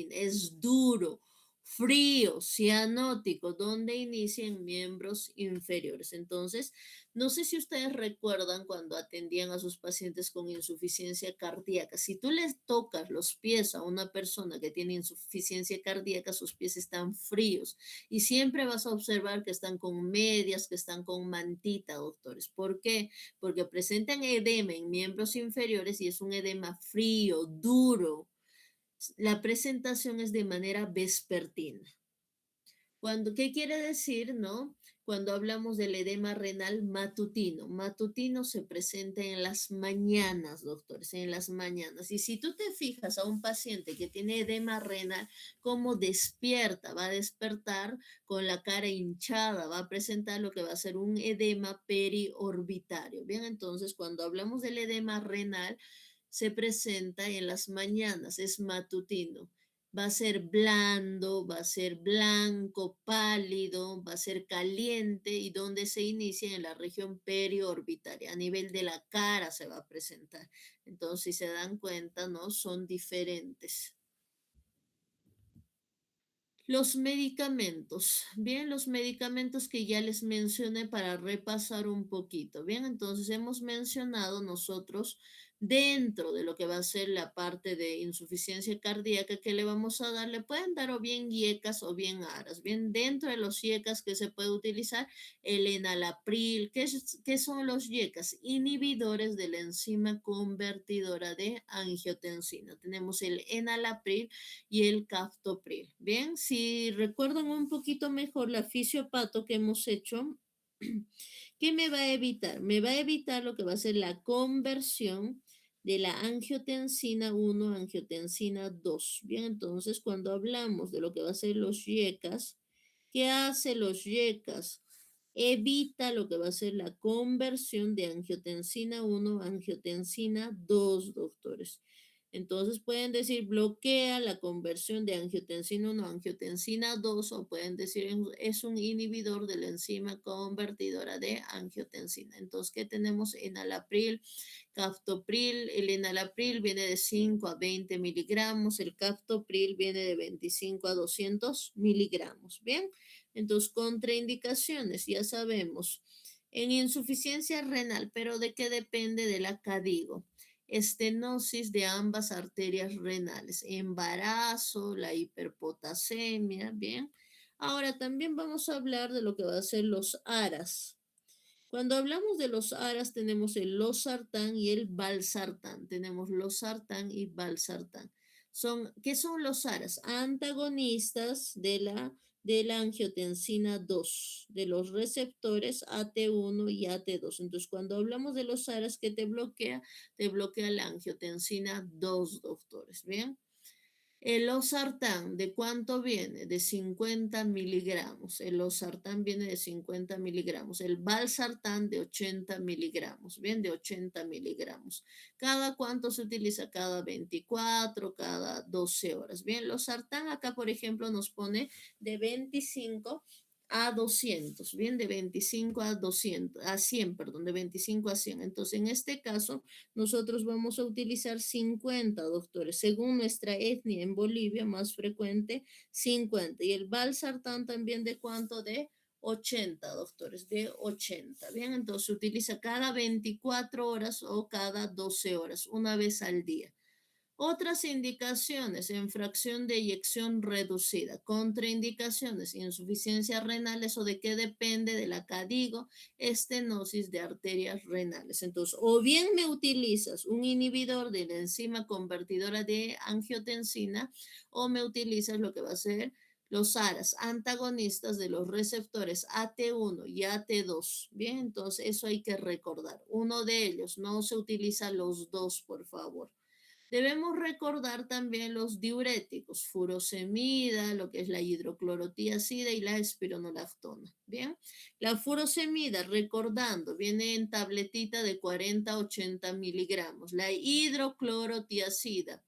Es duro, frío, cianótico, donde inician miembros inferiores. Entonces, no sé si ustedes recuerdan cuando atendían a sus pacientes con insuficiencia cardíaca. Si tú les tocas los pies a una persona que tiene insuficiencia cardíaca, sus pies están fríos y siempre vas a observar que están con medias, que están con mantita, doctores. ¿Por qué? Porque presentan edema en miembros inferiores y es un edema frío, duro. La presentación es de manera vespertina. ¿Qué quiere decir, no? Cuando hablamos del edema renal matutino. Matutino se presenta en las mañanas, doctores, en las mañanas. Y si tú te fijas a un paciente que tiene edema renal, ¿cómo despierta? Va a despertar con la cara hinchada, va a presentar lo que va a ser un edema periorbitario. Bien, entonces cuando hablamos del edema renal, se presenta en las mañanas, es matutino. Va a ser blando, va a ser blanco, pálido, va a ser caliente y donde se inicia en la región periorbitaria. A nivel de la cara se va a presentar. Entonces, si se dan cuenta, ¿no? Son diferentes. Los medicamentos. Bien, los medicamentos que ya les mencioné para repasar un poquito. Bien, entonces hemos mencionado nosotros dentro de lo que va a ser la parte de insuficiencia cardíaca que le vamos a dar, le pueden dar o bien IECAS o bien ARAS. Bien, dentro de los IECAS que se puede utilizar el enalapril. ¿Qué son los IECAS? Inhibidores de la enzima convertidora de angiotensina. Tenemos el enalapril y el captopril. Bien, si recuerdan un poquito mejor la fisiopato que hemos hecho, ¿qué me va a evitar? Me va a evitar lo que va a ser la conversión de la angiotensina 1 a angiotensina 2. Bien, entonces cuando hablamos de lo que va a ser los YECAS, ¿qué hace los YECAS? Evita lo que va a ser la conversión de angiotensina 1 a angiotensina 2, doctores. Entonces pueden decir bloquea la conversión de angiotensina 1 a angiotensina 2 o pueden decir es un inhibidor de la enzima convertidora de angiotensina. Entonces, ¿qué tenemos? Enalapril, captopril. El enalapril viene de 5 a 20 miligramos, el captopril viene de 25 a 200 miligramos. Bien, entonces contraindicaciones, ya sabemos. En insuficiencia renal, pero ¿de qué depende de la CADIGO? Estenosis de ambas arterias renales, embarazo, la hiperpotasemia, ¿bien? Ahora también vamos a hablar de lo que va a ser los ARAS. Cuando hablamos de los ARAS tenemos el losartán y el valsartán. Tenemos losartán y valsartán. ¿Qué son los ARAS? Antagonistas de la angiotensina 2, de los receptores AT1 y AT2. Entonces, cuando hablamos de los ARAS que te bloquea la angiotensina 2, doctores. ¿Bien? El losartán, ¿de cuánto viene? De 50 miligramos. El losartán viene de 50 miligramos. El valsartán de 80 miligramos. Bien, de 80 miligramos. ¿Cada cuánto se utiliza? Cada 24, cada 12 horas. Bien, losartán acá, por ejemplo, nos pone de 25 a 200. Bien, de 25 a 200, a 100, perdón, de 25 a 100. Entonces, en este caso, nosotros vamos a utilizar 50, doctores. Según nuestra etnia en Bolivia, más frecuente, 50. Y el valsartán también de cuánto? De 80, doctores, de 80. Bien, entonces se utiliza cada 24 horas o cada 12 horas, una vez al día. Otras indicaciones en fracción de eyección reducida, contraindicaciones, insuficiencia renal, eso de qué depende de la digo, estenosis de arterias renales. Entonces, o bien me utilizas un inhibidor de la enzima convertidora de angiotensina o me utilizas lo que va a ser los ARAS, antagonistas de los receptores AT1 y AT2. Bien, entonces eso hay que recordar. Uno de ellos, no se utiliza los dos, por favor. Debemos recordar también los diuréticos, furosemida, lo que es la hidroclorotiazida y la espironolactona. Bien, la furosemida, recordando, viene en tabletita de 40 a 80 miligramos. La hidroclorotiazida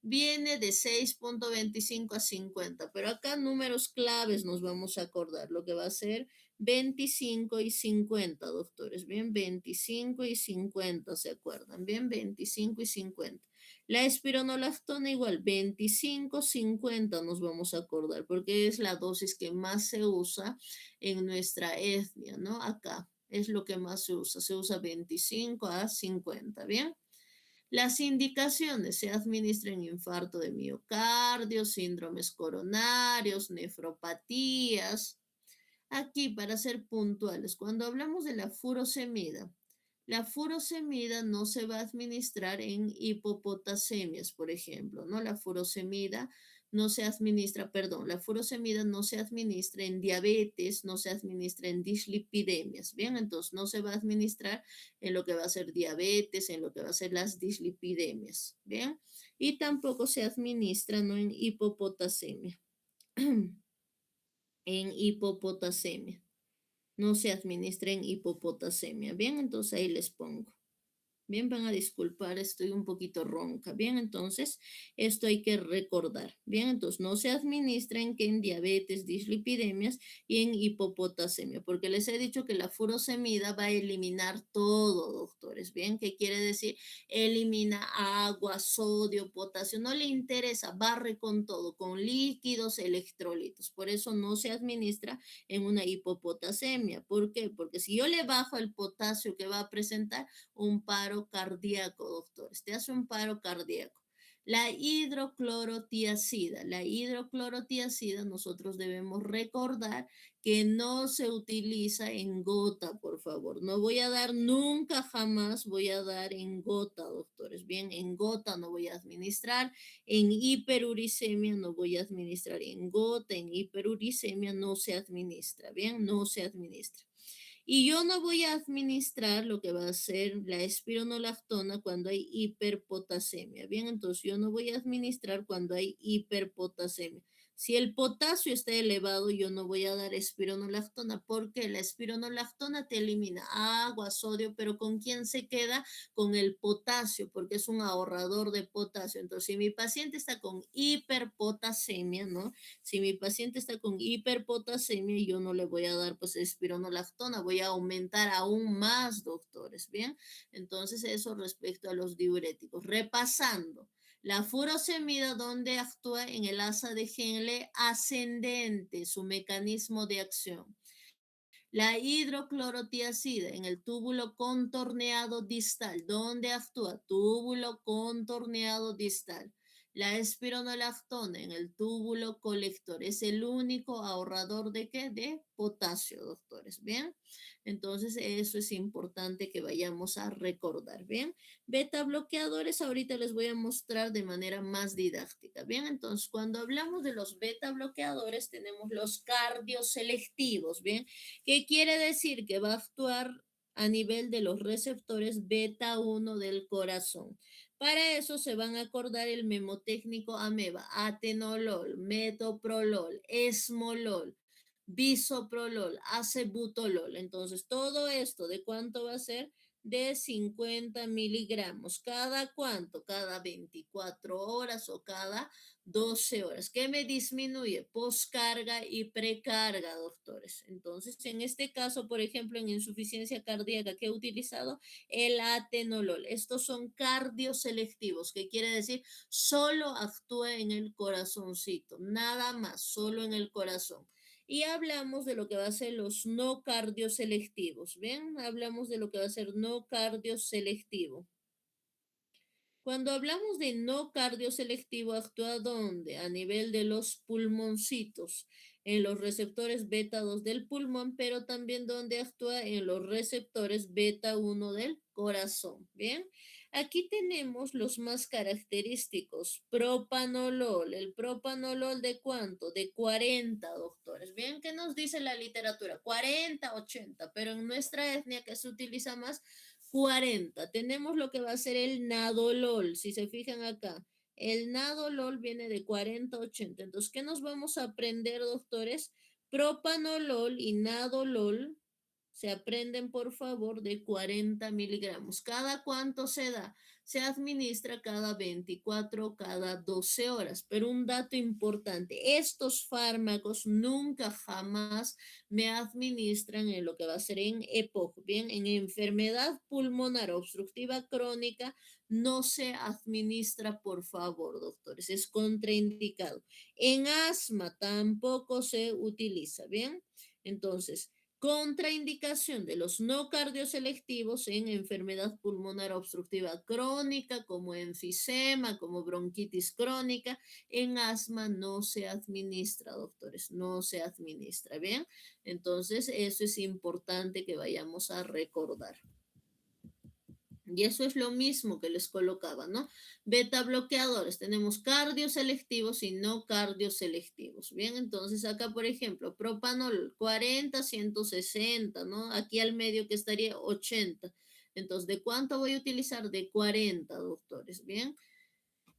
viene de 6,25 a 50, pero acá números claves nos vamos a acordar, lo que va a ser 25 y 50, doctores. Bien, 25 y 50, ¿se acuerdan? Bien, 25 y 50. La espironolactona igual, 25, 50 nos vamos a acordar, porque es la dosis que más se usa en nuestra etnia, ¿no? Acá es lo que más se usa 25 a 50, ¿bien? Las indicaciones se administran infarto de miocardio, síndromes coronarios, nefropatías. Aquí, para ser puntuales, cuando hablamos de la furosemida no se va a administrar en hipopotasemias, por ejemplo, ¿no? La furosemida no se administra, perdón, la furosemida no se administra en diabetes, no se administra en dislipidemias, ¿bien? Entonces, no se va a administrar en lo que va a ser diabetes, en lo que va a ser las dislipidemias, ¿bien? Y tampoco se administra, ¿no? En hipopotasemia, en hipopotasemia. No se administra en hipopotasemia. Bien, entonces ahí les pongo. Bien, van a disculpar, estoy un poquito ronca. Bien, entonces esto hay que recordar. Bien, entonces no se administra en diabetes, dislipidemias y en hipopotasemia, porque les he dicho que la furosemida va a eliminar todo, doctores. Bien, ¿qué quiere decir? Elimina agua, sodio, potasio, no le interesa, barre con todo, con líquidos, electrolitos. Por eso no se administra en una hipopotasemia. ¿Por qué? Porque si yo le bajo el potasio que va a presentar, un paro cardíaco, doctores. Te hace un paro cardíaco. La hidroclorotiazida nosotros debemos recordar que no se utiliza en gota, por favor. No voy a dar nunca, jamás voy a dar en gota, doctores. Bien, en gota no voy a administrar, en hiperuricemia no voy a administrar en gota, en hiperuricemia no se administra, bien, no se administra. Y yo no voy a administrar lo que va a ser la espironolactona cuando hay hiperpotasemia. Bien, entonces yo no voy a administrar cuando hay hiperpotasemia. Si el potasio está elevado, yo no voy a dar espironolactona porque la espironolactona te elimina agua, sodio, pero ¿con quién se queda? Con el potasio, porque es un ahorrador de potasio. Entonces, si mi paciente está con hiperpotasemia, ¿no? Si mi paciente está con hiperpotasemia, yo no le voy a dar pues espironolactona, voy a aumentar aún más, doctores, ¿bien? Entonces eso respecto a los diuréticos. Repasando, la furosemida donde actúa en el asa de Henle ascendente, su mecanismo de acción. La hidroclorotiazida en el túbulo contorneado distal, ¿dónde actúa? Túbulo contorneado distal. La espironolactona en el túbulo colector es el único ahorrador de qué? De potasio, doctores. Bien, entonces eso es importante que vayamos a recordar. Bien, beta bloqueadores ahorita les voy a mostrar de manera más didáctica. Bien, entonces cuando hablamos de los beta bloqueadores tenemos los cardioselectivos. Bien, ¿qué quiere decir? Que va a actuar a nivel de los receptores beta 1 del corazón. Para eso se van a acordar el memotécnico ameba, atenolol, metoprolol, esmolol, bisoprolol, acebutolol. Entonces, todo esto, ¿de cuánto va a ser? De 50 miligramos. ¿Cada cuánto? Cada 24 horas o cada 12 horas. ¿Qué me disminuye? Poscarga y precarga, doctores. Entonces, en este caso, por ejemplo, en insuficiencia cardíaca que he utilizado, el atenolol. Estos son cardioselectivos, que quiere decir solo actúa en el corazoncito, nada más, solo en el corazón. Y hablamos de lo que va a ser los no cardioselectivos. Bien, hablamos de lo que va a ser no cardioselectivo. Cuando hablamos de no cardioselectivo, actúa ¿dónde? A nivel de los pulmoncitos, en los receptores beta 2 del pulmón, pero también donde actúa en los receptores beta 1 del corazón. Bien, aquí tenemos los más característicos. Propanolol. ¿El propanolol de cuánto? De 40, doctores. Bien, ¿qué nos dice la literatura? 40, 80, pero en nuestra etnia que se utiliza más 40. Tenemos lo que va a ser el nadolol, si se fijan acá. El nadolol viene de 40 a 80. Entonces, ¿qué nos vamos a aprender, doctores? Propanolol y nadolol se aprenden, por favor, de 40 miligramos. ¿Cada cuánto se da? Se administra cada 24, cada 12 horas. Pero un dato importante, estos fármacos nunca jamás me administran en lo que va a ser en EPOC, bien, en enfermedad pulmonar obstructiva crónica, no se administra, por favor, doctores, es contraindicado. En asma tampoco se utiliza, bien. Entonces, contraindicación de los no cardioselectivos en enfermedad pulmonar obstructiva crónica, como enfisema, como bronquitis crónica. En asma no se administra, doctores, no se administra, ¿bien? Entonces, eso es importante que vayamos a recordar. Y eso es lo mismo que les colocaba, ¿no? Beta bloqueadores, tenemos cardioselectivos y no cardioselectivos. Bien, entonces acá, por ejemplo, propanol 40, 160, ¿no? Aquí al medio que estaría 80. Entonces, ¿de cuánto voy a utilizar? De 40, doctores. Bien.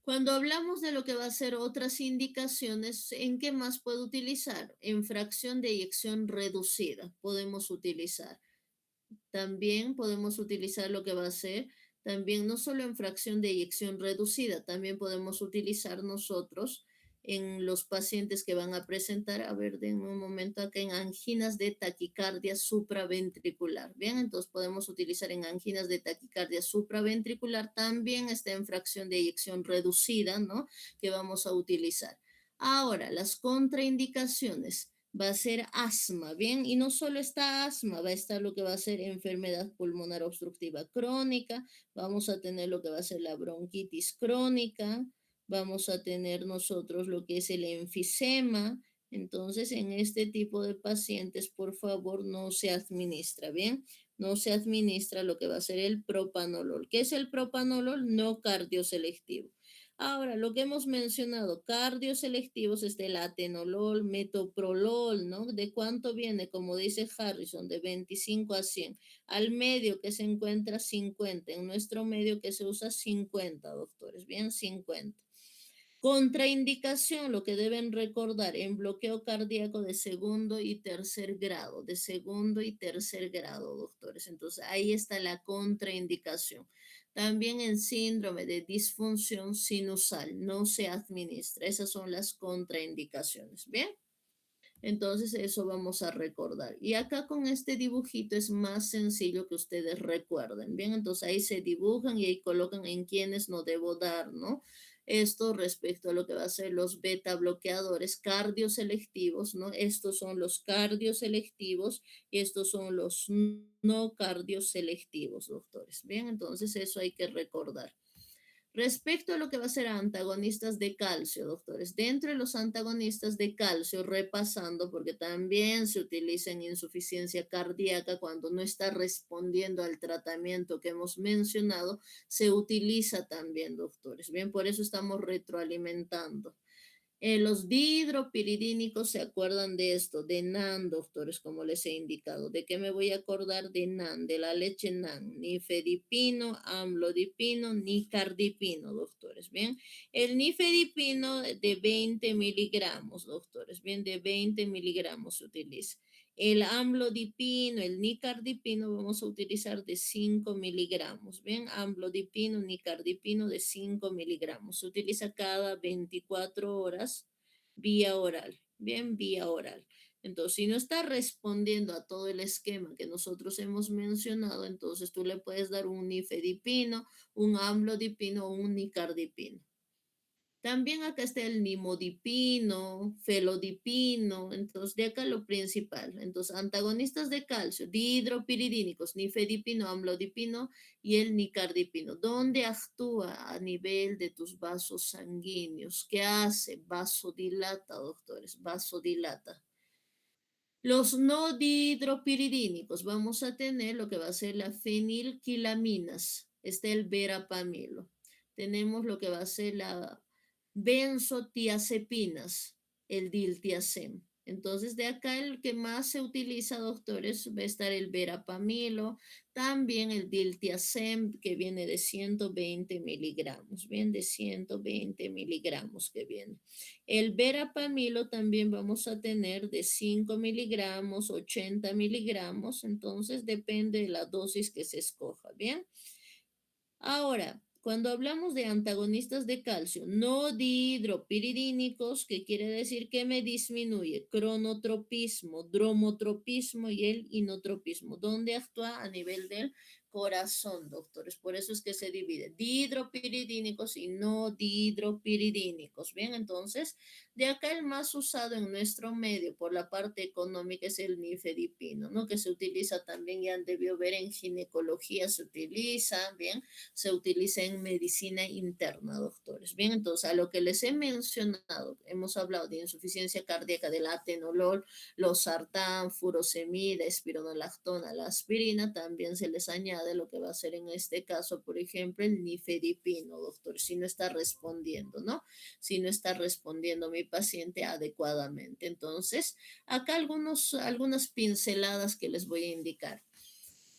Cuando hablamos de lo que va a ser otras indicaciones, ¿en qué más puedo utilizar? En fracción de eyección reducida podemos utilizar. También podemos utilizar lo que va a ser, también no solo en fracción de eyección reducida, también podemos utilizar nosotros en los pacientes que van a presentar, a ver, en un momento acá, en anginas de taquicardia supraventricular. Bien, entonces podemos utilizar en anginas de taquicardia supraventricular, también está en fracción de eyección reducida, ¿no? Que vamos a utilizar. Ahora, las contraindicaciones va a ser asma, ¿bien? Y no solo está asma, va a estar lo que va a ser enfermedad pulmonar obstructiva crónica, vamos a tener lo que va a ser la bronquitis crónica, vamos a tener nosotros lo que es el enfisema. Entonces, en este tipo de pacientes, por favor, no se administra, ¿bien? No se administra lo que va a ser el propanolol. ¿Qué es el propanolol? No cardioselectivo. Ahora, lo que hemos mencionado, cardioselectivos, es el atenolol, metoprolol, ¿no? ¿De cuánto viene? Como dice Harrison, de 25 a 100. Al medio que se encuentra 50. En nuestro medio que se usa 50, doctores. Bien, 50. Contraindicación, lo que deben recordar en bloqueo cardíaco de segundo y tercer grado, de segundo y tercer grado, doctores. Entonces, ahí está la contraindicación. También en síndrome de disfunción sinusal, no se administra. Esas son las contraindicaciones. Bien. Entonces eso vamos a recordar. Y acá con este dibujito es más sencillo que ustedes recuerden. Bien, entonces ahí se dibujan y ahí colocan en quiénes no debo dar, ¿no? Esto respecto a lo que va a ser los beta bloqueadores cardioselectivos, ¿no? Estos son los cardioselectivos y estos son los no cardioselectivos, doctores. Bien, entonces eso hay que recordar. Respecto a lo que va a ser antagonistas de calcio, doctores, dentro de los antagonistas de calcio, repasando, porque también se utiliza en insuficiencia cardíaca cuando no está respondiendo al tratamiento que hemos mencionado, se utiliza también, doctores. Bien, por eso estamos retroalimentando. Los dihidropiridínicos se acuerdan de esto, de NAN, doctores, como les he indicado. ¿De qué me voy a acordar? De NAN, de la leche NAN, nifedipino, amlodipino, nicardipino, doctores. Bien, el nifedipino de 20 miligramos, doctores. Bien, de 20 miligramos se utiliza. El amlodipino, el nicardipino, vamos a utilizar de 5 miligramos. Bien, amlodipino, nicardipino de 5 miligramos. Se utiliza cada 24 horas vía oral. Bien, vía oral. Entonces, si no está respondiendo a todo el esquema que nosotros hemos mencionado, entonces tú le puedes dar un nifedipino, un amlodipino o un nicardipino. También acá está el nimodipino, felodipino, entonces de acá lo principal. Entonces, antagonistas de calcio, dihidropiridínicos, nifedipino, amlodipino y el nicardipino. ¿Dónde actúa a nivel de tus vasos sanguíneos? ¿Qué hace? Vasodilata, doctores, vasodilata. Los no dihidropiridínicos, vamos a tener lo que va a ser la fenilquilaminas, está el verapamilo. Tenemos lo que va a ser la benzotiazepinas, el diltiazem. Entonces, de acá el que más se utiliza, doctores, va a estar el verapamilo, también el diltiazem, que viene de 120 miligramos, bien, de 120 miligramos que viene. El verapamilo también vamos a tener de 5 miligramos, 80 miligramos, entonces depende de la dosis que se escoja, ¿bien? Ahora, cuando hablamos de antagonistas de calcio no dihidropiridínicos, que quiere decir que me disminuye cronotropismo, dromotropismo y el inotropismo, donde actúa a nivel del corazón, doctores. Por eso es que se divide dihidropiridínicos y no dihidropiridínicos. Bien, entonces, de acá el más usado en nuestro medio por la parte económica es el nifedipino, ¿no? Que se utiliza también, ya han debido ver en ginecología, se utiliza, bien, se utiliza en medicina interna, doctores. Bien, entonces a lo que les he mencionado, hemos hablado de insuficiencia cardíaca, del atenolol, losartán, furosemida, espironolactona, la aspirina, también se les añade lo que va a ser en este caso, por ejemplo, el nifedipino, doctor, si no está respondiendo, ¿no? Si no está respondiendo mi paciente adecuadamente. Entonces, acá algunas pinceladas que les voy a indicar.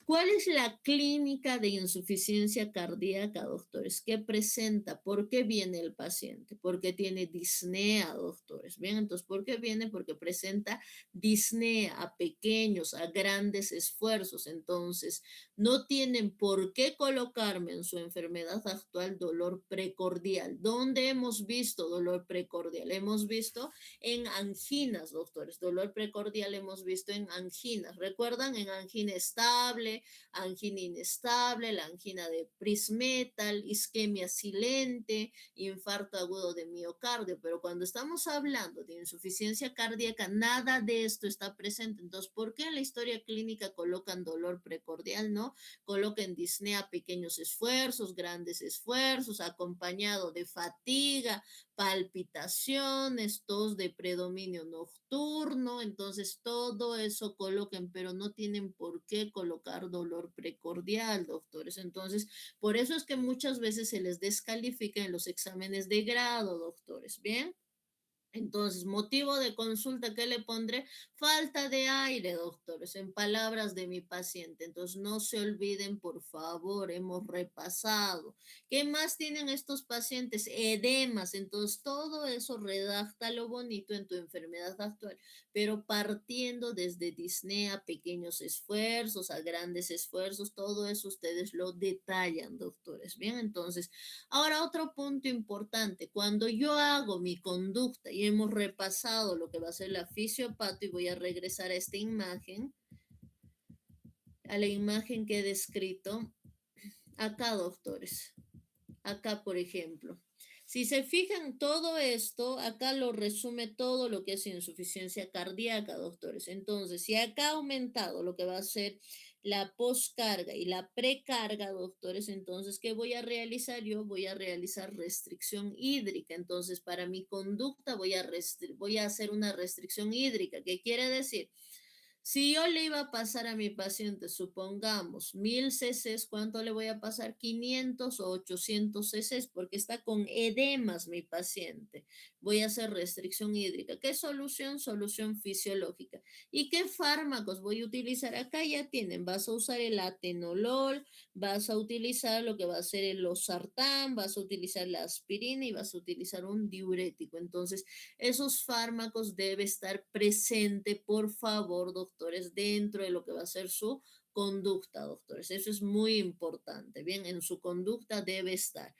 ¿Cuál es la clínica de insuficiencia cardíaca, doctores? ¿Qué presenta? ¿Por qué viene el paciente? Porque tiene disnea, doctores. Bien, entonces, ¿por qué viene? Porque presenta disnea a pequeños, a grandes esfuerzos. Entonces, no tienen por qué colocarme en su enfermedad actual dolor precordial. ¿Dónde hemos visto dolor precordial? Hemos visto en anginas, doctores. Dolor precordial hemos visto en anginas. ¿Recuerdan? En angina estable, angina inestable, la angina de Prismetal, isquemia silente, infarto agudo de miocardio, pero cuando estamos hablando de insuficiencia cardíaca, nada de esto está presente. Entonces, ¿por qué en la historia clínica colocan dolor precordial? No, coloquen disnea, pequeños esfuerzos, grandes esfuerzos, acompañado de fatiga, palpitaciones, tos de predominio nocturno, entonces todo eso coloquen, pero no tienen por qué colocar dolor precordial, doctores. Entonces, por eso es que muchas veces se les descalifica en los exámenes de grado, doctores, ¿bien? Entonces, motivo de consulta, ¿qué le pondré? Falta de aire, doctores, en palabras de mi paciente. Entonces, no se olviden, por favor, hemos repasado. ¿Qué más tienen estos pacientes? Edemas. Entonces, todo eso redacta lo bonito en tu enfermedad actual, pero partiendo desde disnea, pequeños esfuerzos, a grandes esfuerzos, todo eso ustedes lo detallan, doctores. Bien, entonces, ahora, otro punto importante, cuando yo hago mi conducta y hemos repasado lo que va a ser la fisiopato y voy a regresar a esta imagen, a la imagen que he descrito, acá, doctores, acá, por ejemplo. Si se fijan todo esto, acá lo resume todo lo que es insuficiencia cardíaca, doctores. Entonces, si acá ha aumentado lo que va a ser la poscarga y la precarga, doctores, entonces, ¿qué voy a realizar? Yo voy a realizar restricción hídrica. Entonces, para mi conducta voy a hacer una restricción hídrica. ¿Qué quiere decir? Si yo le iba a pasar a mi paciente, supongamos, 1000 cc, ¿cuánto le voy a pasar? 500 o 800 cc, porque está con edemas mi paciente. Voy a hacer restricción hídrica. ¿Qué solución? Solución fisiológica. ¿Y qué fármacos voy a utilizar? Acá ya tienen, vas a usar el atenolol, vas a utilizar lo que va a ser el losartán, vas a utilizar la aspirina y vas a utilizar un diurético. Entonces, esos fármacos debe estar presente, por favor, doctores, dentro de lo que va a ser su conducta, doctores. Eso es muy importante. Bien, en su conducta debe estar.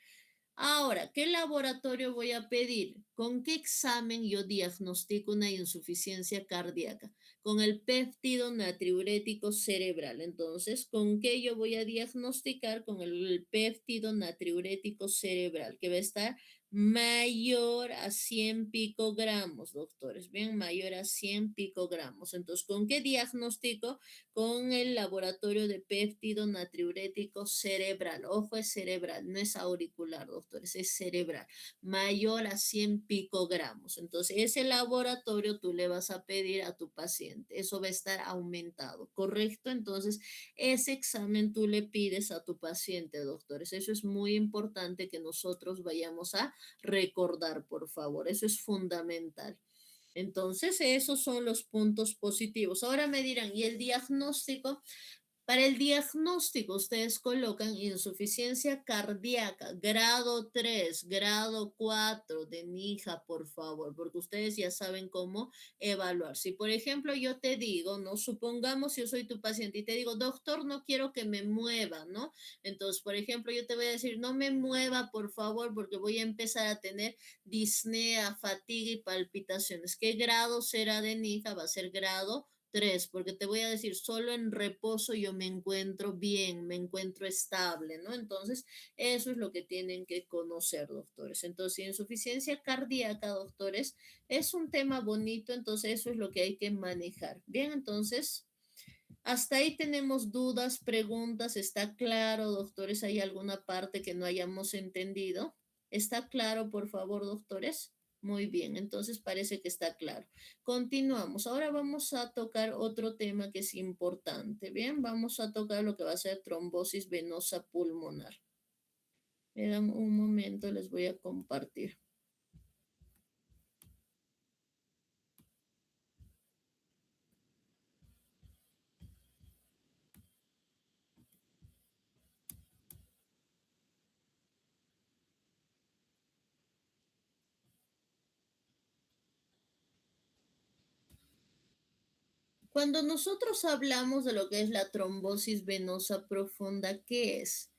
Ahora, ¿qué laboratorio voy a pedir? ¿Con qué examen yo diagnostico una insuficiencia cardíaca? Con el péptido natriurético cerebral. Entonces, ¿con qué yo voy a diagnosticar? Con el péptido natriurético cerebral, que va a estar mayor a 100 picogramos, doctores, bien, mayor a 100 picogramos. Entonces, ¿con qué diagnóstico? Con el laboratorio de péptido natriurético cerebral. Ojo, es cerebral, no es auricular, doctores, es cerebral. Mayor a 100 picogramos. Entonces, ese laboratorio tú le vas a pedir a tu paciente. Eso va a estar aumentado, ¿correcto? Entonces, ese examen tú le pides a tu paciente, doctores. Eso es muy importante que nosotros vayamos a recordar, por favor. Eso es fundamental. Entonces, esos son los puntos positivos. Ahora me dirán, ¿y el diagnóstico? Para el diagnóstico, ustedes colocan insuficiencia cardíaca, grado 3, grado 4 de NIJA, por favor, porque ustedes ya saben cómo evaluar. Si, por ejemplo, yo te digo, ¿no? Supongamos yo soy tu paciente y te digo, doctor, no quiero que me mueva, ¿no? Entonces, por ejemplo, yo te voy a decir, no me mueva, por favor, porque voy a empezar a tener disnea, fatiga y palpitaciones. ¿Qué grado será de NIJA? Va a ser grado 3, porque te voy a decir, solo en reposo yo me encuentro bien, me encuentro estable, ¿no? Entonces, eso es lo que tienen que conocer, doctores. Entonces, insuficiencia cardíaca, doctores, es un tema bonito, entonces eso es lo que hay que manejar. Bien, entonces, hasta ahí tenemos dudas, preguntas, ¿está claro, doctores? ¿Hay alguna parte que no hayamos entendido? ¿Está claro, por favor, doctores? Muy bien, entonces parece que está claro. Continuamos. Ahora vamos a tocar otro tema que es importante. Bien, vamos a tocar lo que va a ser trombosis venosa pulmonar. Me dan un momento, les voy a compartir. Cuando nosotros hablamos de lo que es la trombosis venosa profunda, ¿qué es?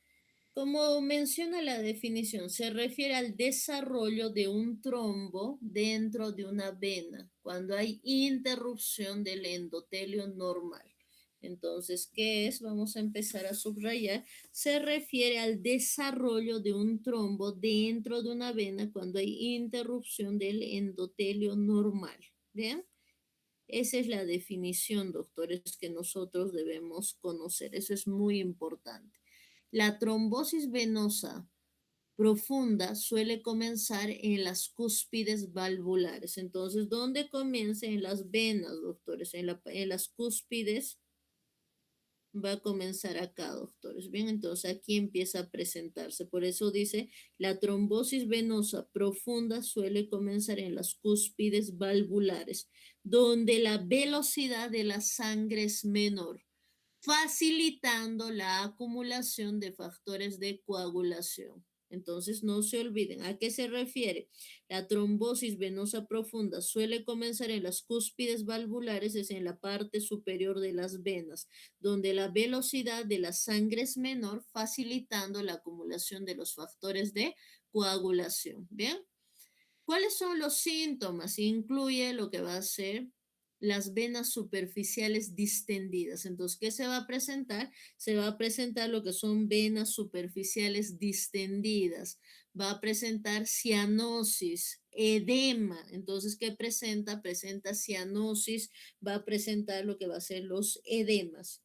Como menciona la definición, se refiere al desarrollo de un trombo dentro de una vena cuando hay interrupción del endotelio normal. Entonces, ¿qué es? Vamos a empezar a subrayar. Se refiere al desarrollo de un trombo dentro de una vena cuando hay interrupción del endotelio normal. ¿Bien? Esa es la definición, doctores, que nosotros debemos conocer. Eso es muy importante. La trombosis venosa profunda suele comenzar en las cúspides valvulares. Entonces, ¿dónde comienza? En las venas, doctores, en las cúspides va a comenzar acá, doctores. Bien, entonces aquí empieza a presentarse. Por eso dice, la trombosis venosa profunda suele comenzar en las cúspides valvulares, donde la velocidad de la sangre es menor, facilitando la acumulación de factores de coagulación. Entonces, no se olviden, ¿a qué se refiere? La trombosis venosa profunda suele comenzar en las cúspides valvulares, es en la parte superior de las venas, donde la velocidad de la sangre es menor, facilitando la acumulación de los factores de coagulación. ¿Bien? ¿Cuáles son los síntomas? Incluye lo que va a ser las venas superficiales distendidas. Entonces, ¿qué se va a presentar? Se va a presentar lo que son venas superficiales distendidas. Va a presentar cianosis, edema. Entonces, ¿qué presenta? Presenta cianosis, va a presentar lo que va a ser los edemas.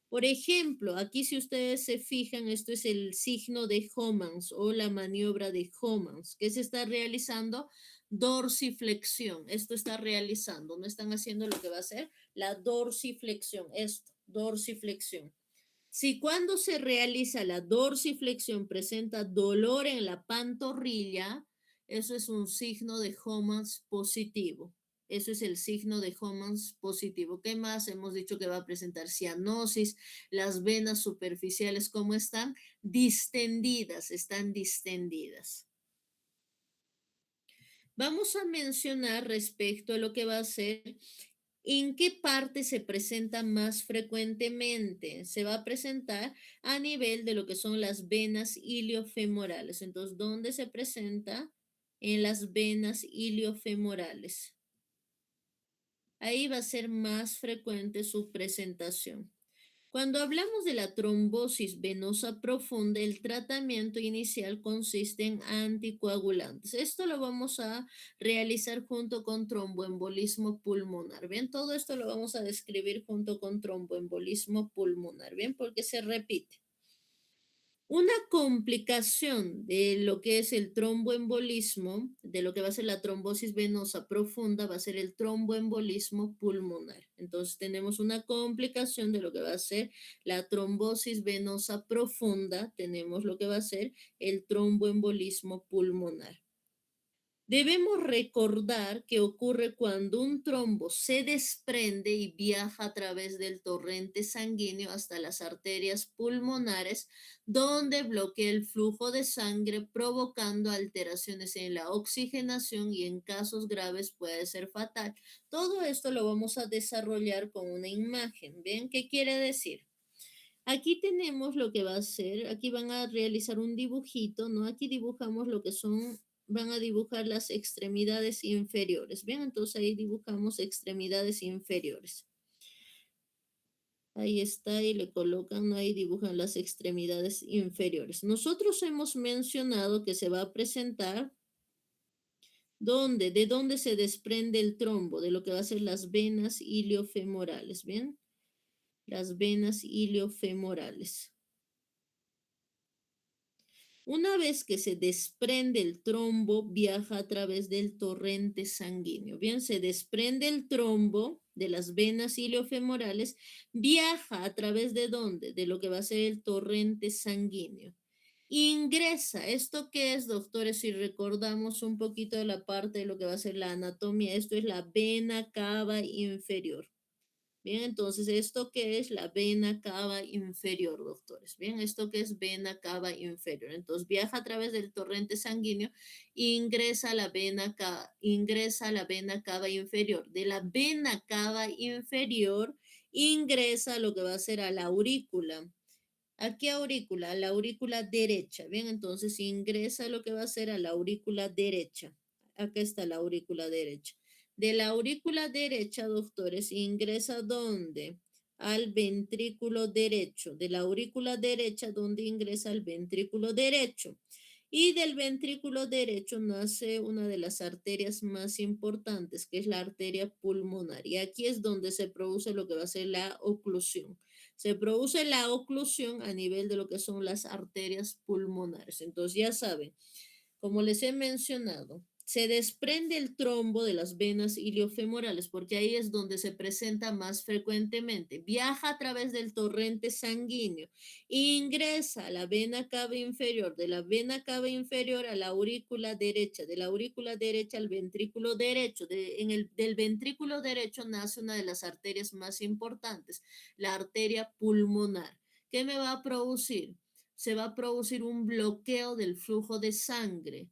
Por ejemplo, aquí si ustedes se fijan, esto es el signo de Homans o la maniobra de Homans. ¿Qué se está realizando? Dorsiflexión. Esto está realizando, no están haciendo lo que va a ser la dorsiflexión. Esto, dorsiflexión. Si cuando se realiza la dorsiflexión presenta dolor en la pantorrilla, eso es un signo de Homans positivo. Eso es el signo de Homans positivo. ¿Qué más? Hemos dicho que va a presentar cianosis, las venas superficiales, ¿cómo están? Distendidas, están distendidas. Vamos a mencionar respecto a lo que va a ser, ¿en qué parte se presenta más frecuentemente? Se va a presentar a nivel de lo que son las venas iliofemorales. Entonces, ¿dónde se presenta? En las venas iliofemorales. Ahí va a ser más frecuente su presentación. Cuando hablamos de la trombosis venosa profunda, el tratamiento inicial consiste en anticoagulantes. Esto lo vamos a realizar junto con tromboembolismo pulmonar. Bien, todo esto lo vamos a describir junto con tromboembolismo pulmonar. Bien, porque se repite. Una complicación de lo que es el tromboembolismo, de lo que va a ser la trombosis venosa profunda, va a ser el tromboembolismo pulmonar. Entonces tenemos una complicación de lo que va a ser la trombosis venosa profunda, tenemos lo que va a ser el tromboembolismo pulmonar. Debemos recordar que ocurre cuando un trombo se desprende y viaja a través del torrente sanguíneo hasta las arterias pulmonares, donde bloquea el flujo de sangre, provocando alteraciones en la oxigenación y en casos graves puede ser fatal. Todo esto lo vamos a desarrollar con una imagen. ¿Ven qué quiere decir? Aquí tenemos lo que va a ser, aquí van a realizar un dibujito, ¿no? Aquí dibujamos lo que son, van a dibujar las extremidades inferiores, ¿bien? Entonces ahí dibujamos extremidades inferiores. Ahí está, y le colocan, ¿no? Ahí dibujan las extremidades inferiores. Nosotros hemos mencionado que se va a presentar de dónde se desprende el trombo, de lo que va a ser las venas iliofemorales, ¿bien? Las venas iliofemorales. Una vez que se desprende el trombo, viaja a través del torrente sanguíneo. Bien, se desprende el trombo de las venas iliofemorales, viaja a través de dónde? De lo que va a ser el torrente sanguíneo. Ingresa, ¿esto qué es, doctores? Si recordamos un poquito de la parte de lo que va a ser la anatomía, esto es la vena cava inferior. Bien, entonces, ¿esto qué es la vena cava inferior, doctores? Bien, ¿esto qué es vena cava inferior? Entonces, viaja a través del torrente sanguíneo, ingresa a la ingresa a la vena cava inferior. De la vena cava inferior, ingresa a lo que va a ser a la aurícula. ¿A qué aurícula? A la aurícula derecha. Bien, entonces ingresa lo que va a ser a la aurícula derecha. Acá está la aurícula derecha. De la aurícula derecha, doctores, ingresa ¿dónde? Al ventrículo derecho. De la aurícula derecha, ¿dónde ingresa al ventrículo derecho? Y del ventrículo derecho nace una de las arterias más importantes, que es la arteria pulmonar. Y aquí es donde se produce lo que va a ser la oclusión. Se produce la oclusión a nivel de lo que son las arterias pulmonares. Entonces, ya saben, como les he mencionado, se desprende el trombo de las venas iliofemorales porque ahí es donde se presenta más frecuentemente. Viaja a través del torrente sanguíneo, ingresa a la vena cava inferior, de la vena cava inferior a la aurícula derecha, de la aurícula derecha al ventrículo derecho. Del ventrículo derecho nace una de las arterias más importantes, la arteria pulmonar. ¿Qué me va a producir? Se va a producir un bloqueo del flujo de sangre,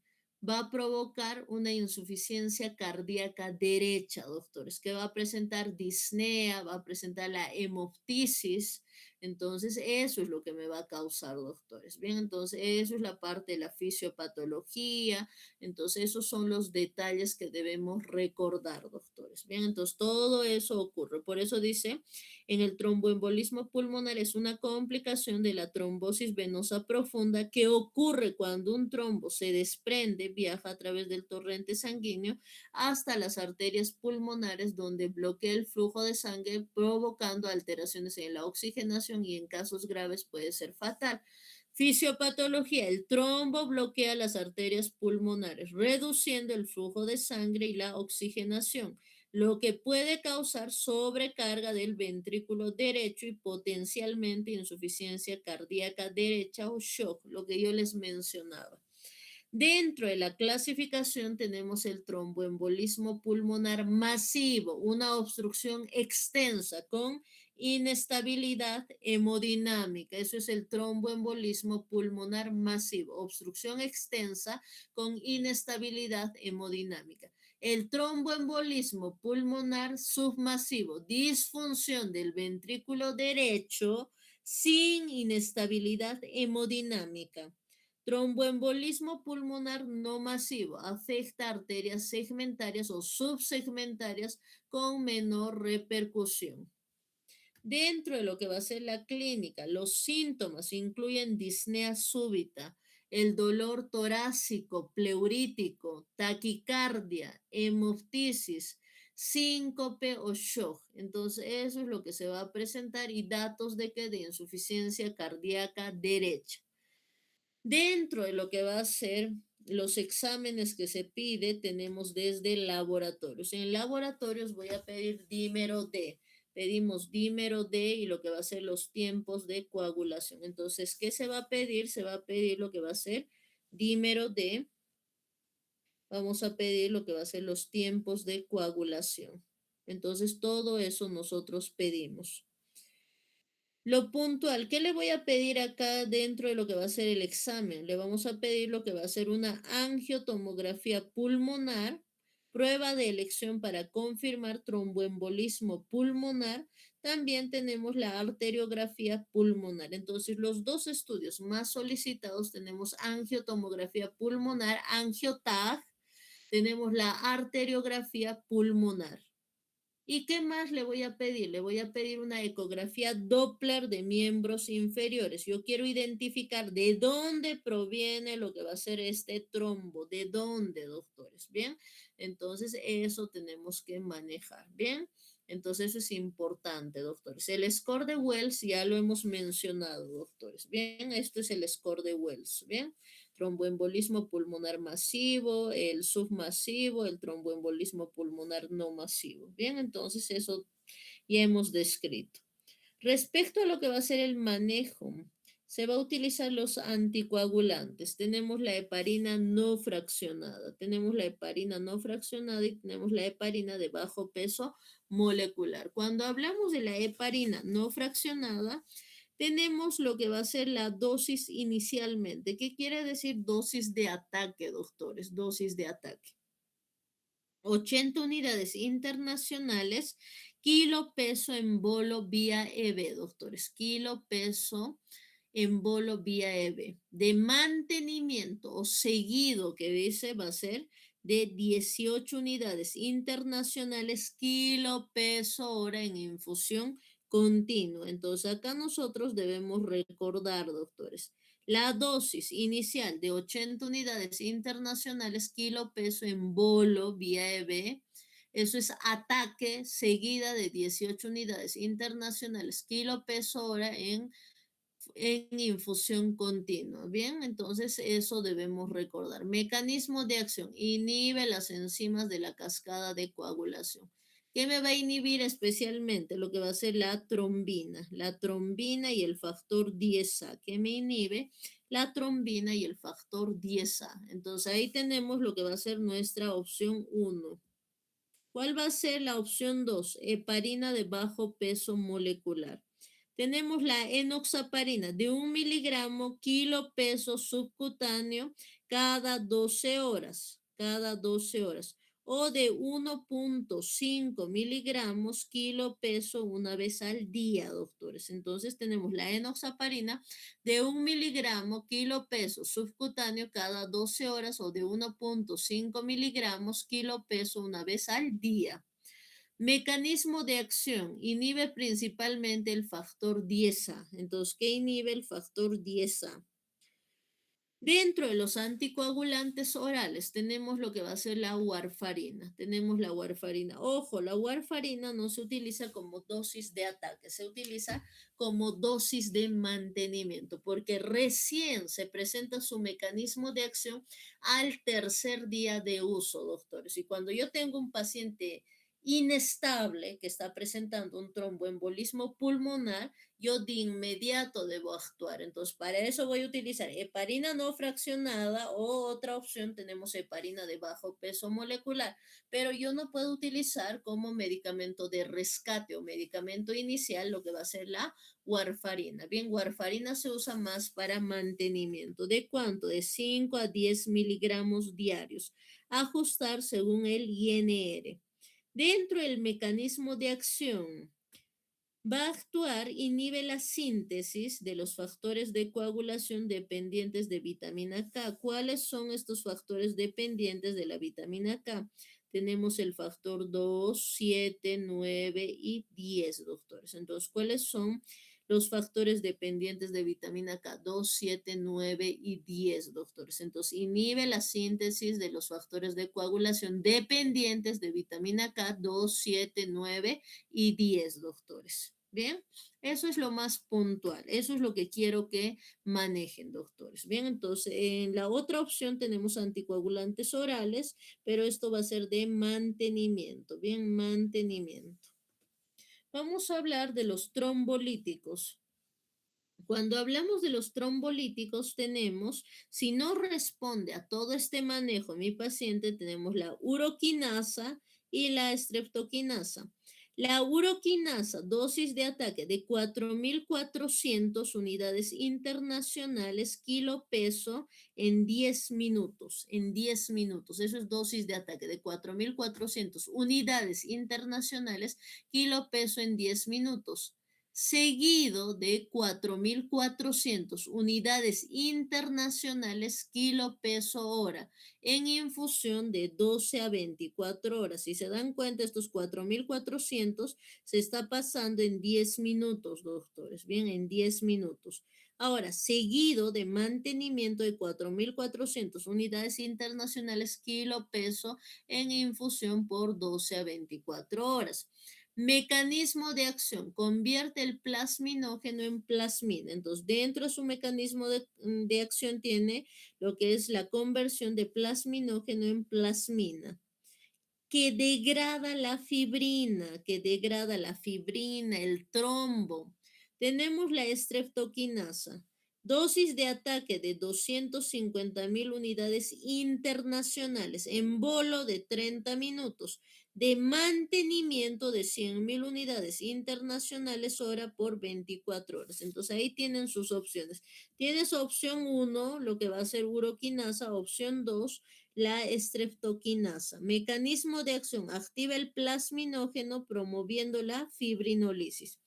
va a provocar una insuficiencia cardíaca derecha, doctores, que va a presentar disnea, va a presentar la hemoptisis. Entonces, eso es lo que me va a causar, doctores. Bien, entonces, eso es la parte de la fisiopatología. Entonces, esos son los detalles que debemos recordar, doctores. Bien, entonces, todo eso ocurre. Por eso dice, en el tromboembolismo pulmonar es una complicación de la trombosis venosa profunda que ocurre cuando un trombo se desprende, viaja a través del torrente sanguíneo hasta las arterias pulmonares donde bloquea el flujo de sangre provocando alteraciones en la oxigenación y en casos graves puede ser fatal. Fisiopatología. El trombo bloquea las arterias pulmonares, reduciendo el flujo de sangre y la oxigenación, lo que puede causar sobrecarga del ventrículo derecho y potencialmente insuficiencia cardíaca derecha o shock, lo que yo les mencionaba. Dentro de la clasificación tenemos el tromboembolismo pulmonar masivo, una obstrucción extensa con inestabilidad hemodinámica. Eso es el tromboembolismo pulmonar masivo, obstrucción extensa con inestabilidad hemodinámica. El tromboembolismo pulmonar submasivo, disfunción del ventrículo derecho sin inestabilidad hemodinámica. Tromboembolismo pulmonar no masivo afecta arterias segmentarias o subsegmentarias con menor repercusión. Dentro de lo que va a ser la clínica, los síntomas incluyen disnea súbita, el dolor torácico, pleurítico, taquicardia, hemoptisis, síncope o shock. Entonces, eso es lo que se va a presentar y datos de que de insuficiencia cardíaca derecha. Dentro de lo que va a ser los exámenes que se pide, tenemos desde laboratorios. En laboratorios voy a pedir dímero D. Pedimos dímero D y lo que va a ser los tiempos de coagulación. Entonces, ¿qué se va a pedir? Se va a pedir lo que va a ser dímero D. Vamos a pedir lo que va a ser los tiempos de coagulación. Entonces, todo eso nosotros pedimos. Lo puntual, ¿qué le voy a pedir acá dentro de lo que va a ser el examen? Le vamos a pedir lo que va a ser una angiotomografía pulmonar, prueba de elección para confirmar tromboembolismo pulmonar. También tenemos la arteriografía pulmonar. Entonces, los dos estudios más solicitados tenemos angiotomografía pulmonar, angiotag, tenemos la arteriografía pulmonar. ¿Y qué más le voy a pedir? Le voy a pedir una ecografía Doppler de miembros inferiores. Yo quiero identificar de dónde proviene lo que va a ser este trombo. ¿De dónde, doctores? Bien, entonces eso tenemos que manejar. Bien, entonces eso es importante, doctores. El score de Wells ya lo hemos mencionado, doctores. Bien, esto es el score de Wells. Bien, tromboembolismo pulmonar masivo, el submasivo, el tromboembolismo pulmonar no masivo. Bien, entonces eso ya hemos descrito. Respecto a lo que va a ser el manejo, se va a utilizar los anticoagulantes. Tenemos la heparina no fraccionada, tenemos la heparina no fraccionada y tenemos la heparina de bajo peso molecular. Cuando hablamos de la heparina no fraccionada, tenemos lo que va a ser la dosis inicialmente. ¿Qué quiere decir dosis de ataque, doctores? Dosis de ataque. 80 unidades internacionales, kilo peso en bolo vía EB, doctores. Kilo peso en bolo vía EB. De mantenimiento o seguido que dice va a ser de 18 unidades internacionales, kilo peso hora en infusión continua. Entonces acá nosotros debemos recordar, doctores, la dosis inicial de 80 unidades internacionales, kilo peso en bolo vía EB. Eso es ataque seguida de 18 unidades internacionales, kilo peso hora en infusión continua. Bien, entonces eso debemos recordar. Mecanismo de acción. Inhibe las enzimas de la cascada de coagulación. ¿Qué me va a inhibir especialmente? Lo que va a ser la trombina y el factor 10A. ¿Qué me inhibe? La trombina y el factor 10A. Entonces ahí tenemos lo que va a ser nuestra opción 1. ¿Cuál va a ser la opción 2? Heparina de bajo peso molecular. Tenemos la enoxaparina de 1 miligramo kilo peso subcutáneo cada 12 horas, cada 12 horas. O de 1.5 miligramos kilo peso una vez al día, doctores. Entonces tenemos la enoxaparina de 1 miligramo kilo peso subcutáneo cada 12 horas o de 1.5 miligramos kilo peso una vez al día. Mecanismo de acción. Inhibe principalmente el factor 10A. Entonces, ¿qué inhibe el factor 10A? Dentro de los anticoagulantes orales tenemos lo que va a ser la warfarina. Tenemos la warfarina. Ojo, la warfarina no se utiliza como dosis de ataque, se utiliza como dosis de mantenimiento, porque recién se presenta su mecanismo de acción al tercer día de uso, doctores. Y cuando yo tengo un paciente inestable que está presentando un tromboembolismo pulmonar, yo de inmediato debo actuar. Entonces, para eso voy a utilizar heparina no fraccionada o otra opción, tenemos heparina de bajo peso molecular, pero yo no puedo utilizar como medicamento de rescate o medicamento inicial lo que va a ser la warfarina. Bien, warfarina se usa más para mantenimiento. ¿De cuánto? De 5 a 10 miligramos diarios. Ajustar según el INR. Dentro del mecanismo de acción, va a actuar, inhibe la síntesis de los factores de coagulación dependientes de vitamina K. ¿Cuáles son estos factores dependientes de la vitamina K? tenemos el factor 2, 7, 9 y 10, doctores. Entonces, ¿cuáles son los factores dependientes de vitamina K? 2, 7, 9 y 10, doctores. Entonces, inhibe la síntesis de los factores de coagulación dependientes de vitamina K, 2, 7, 9 y 10, doctores. Bien, eso es lo más puntual. Eso es lo que quiero que manejen, doctores. Bien, entonces, en la otra opción tenemos anticoagulantes orales, pero esto va a ser de mantenimiento. Bien, mantenimiento. Vamos a hablar de los trombolíticos. Cuando hablamos de los trombolíticos, tenemos, si no responde a todo este manejo, mi paciente, tenemos la uroquinasa y la streptoquinasa. La uroquinasa, dosis de ataque de 4.400 unidades internacionales, kilo peso en 10 minutos. En 10 minutos. Eso es dosis de ataque de 4.400 unidades internacionales, kilo peso en 10 minutos, seguido de 4.400 unidades internacionales kilo peso hora en infusión de 12 a 24 horas. Si se dan cuenta, estos 4.400 se está pasando en 10 minutos, doctores. Bien, en 10 minutos. Ahora, seguido de mantenimiento de 4.400 unidades internacionales kilo peso en infusión por 12 a 24 horas. Mecanismo de acción, convierte el plasminógeno en plasmina. Entonces, dentro de su mecanismo de acción tiene lo que es la conversión de plasminógeno en plasmina, que degrada la fibrina, el trombo. Tenemos la streptoquinasa, dosis de ataque de 250.000 unidades internacionales en bolo de 30 minutos, de mantenimiento de 100.000 unidades internacionales hora por 24 horas. Entonces ahí tienen sus opciones. Tienes opción 1, lo que va a ser uroquinasa, opción 2, la streptoquinasa. Mecanismo de acción, activa el plasminógeno promoviendo la fibrinolisis.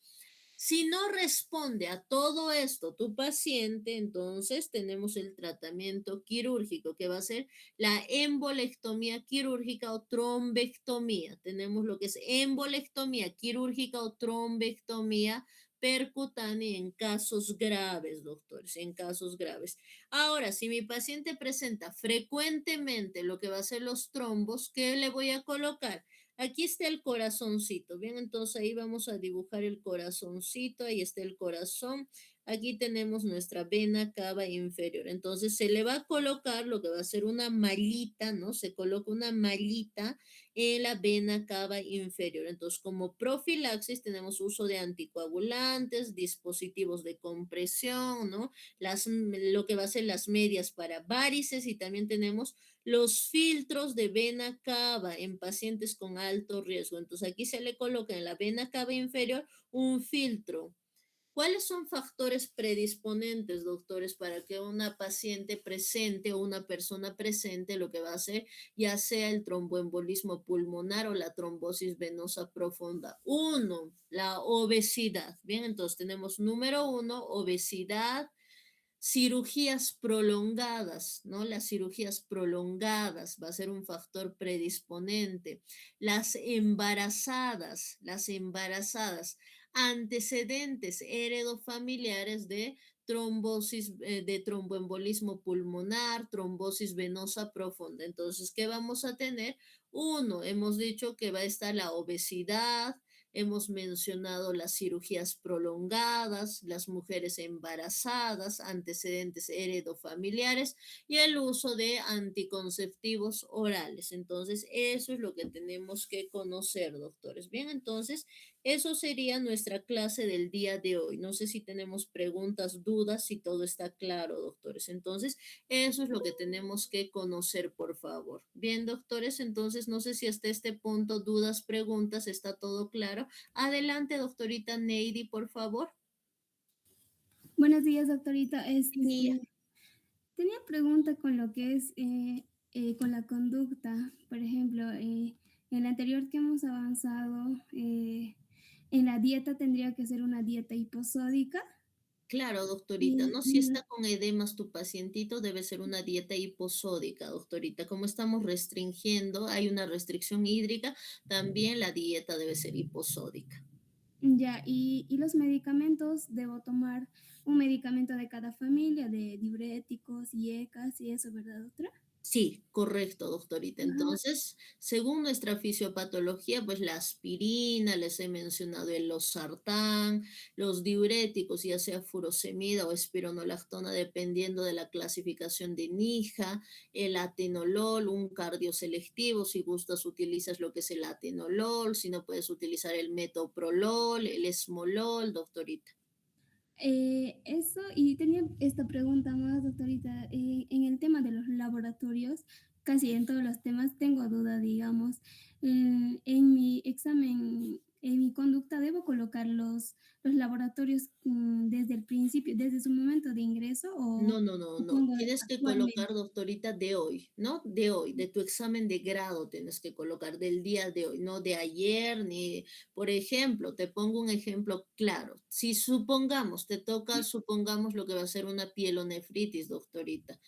Si no responde a todo esto tu paciente, entonces tenemos el tratamiento quirúrgico, que va a ser la embolectomía quirúrgica o trombectomía. Tenemos lo que es embolectomía quirúrgica o trombectomía percutánea en casos graves, doctores, en casos graves. Ahora, si mi paciente presenta frecuentemente lo que va a ser los trombos, ¿qué le voy a colocar? Aquí está el corazoncito, bien, entonces ahí vamos a dibujar el corazoncito, ahí está el corazón, aquí tenemos nuestra vena cava inferior, entonces se le va a colocar lo que va a ser una mallita, ¿no? Se coloca una mallita en la vena cava inferior, entonces como profilaxis tenemos uso de anticoagulantes, dispositivos de compresión, ¿no? Lo que va a ser las medias para varices y también tenemos los filtros de vena cava en pacientes con alto riesgo. Entonces aquí se le coloca en la vena cava inferior un filtro. ¿Cuáles son factores predisponentes, doctores, para que una paciente presente o una persona presente lo que va a hacer, ya sea el tromboembolismo pulmonar o la trombosis venosa profunda? Uno, la obesidad. Bien, entonces tenemos número 1, obesidad, cirugías prolongadas, ¿no? Las cirugías prolongadas va a ser un factor predisponente. Las embarazadas, antecedentes heredofamiliares de trombosis, de tromboembolismo pulmonar, trombosis venosa profunda. Entonces, ¿qué vamos a tener? Uno, hemos dicho que va a estar la obesidad, hemos mencionado las cirugías prolongadas, las mujeres embarazadas, antecedentes heredofamiliares y el uso de anticonceptivos orales. Entonces, eso es lo que tenemos que conocer, doctores. Bien, entonces, eso sería nuestra clase del día de hoy. No sé si tenemos preguntas, dudas, si todo está claro, doctores. Entonces, eso es lo que tenemos que conocer, por favor. Bien, doctores, entonces no sé si hasta este punto, dudas, preguntas, está todo claro. Adelante, doctorita Neidi, por favor. Buenos días, doctorita. Día. Tenía pregunta con lo que es con la conducta. Por ejemplo, en la anterior que hemos avanzado, en la dieta tendría que ser una dieta hiposódica. Claro, doctorita, Y, ¿no? Si y está con edemas tu pacientito, debe ser una dieta hiposódica, doctorita. Como estamos restringiendo, hay una restricción hídrica, también la dieta debe ser hiposódica. ya, y los medicamentos, debo tomar un medicamento de cada familia, de diuréticos y ECAS y eso, ¿verdad, doctora? Sí, correcto, doctorita. Ajá. Entonces, según nuestra fisiopatología, pues la aspirina, les he mencionado el losartán, los diuréticos, ya sea furosemida o espironolactona, dependiendo de la clasificación de NIJA, el atenolol, un cardioselectivo, si gustas utilizas lo que es el atenolol, si no puedes utilizar el metoprolol, el esmolol, doctorita. Eso, y tenía esta pregunta más, doctorita. En el tema de los laboratorios, casi en todos los temas tengo duda, digamos. En mi examen, en mi conducta, ¿debo colocar los laboratorios desde el principio, desde su momento de ingreso No, no, no, o no. pongo Tienes que colocar, actualmente? doctorita, de hoy, ¿no? De hoy, de tu examen de grado tienes que colocar del día de hoy, no de ayer, ni, por ejemplo, te pongo un ejemplo claro. Si supongamos, te toca, supongamos lo que va a ser una pielonefritis, doctorita,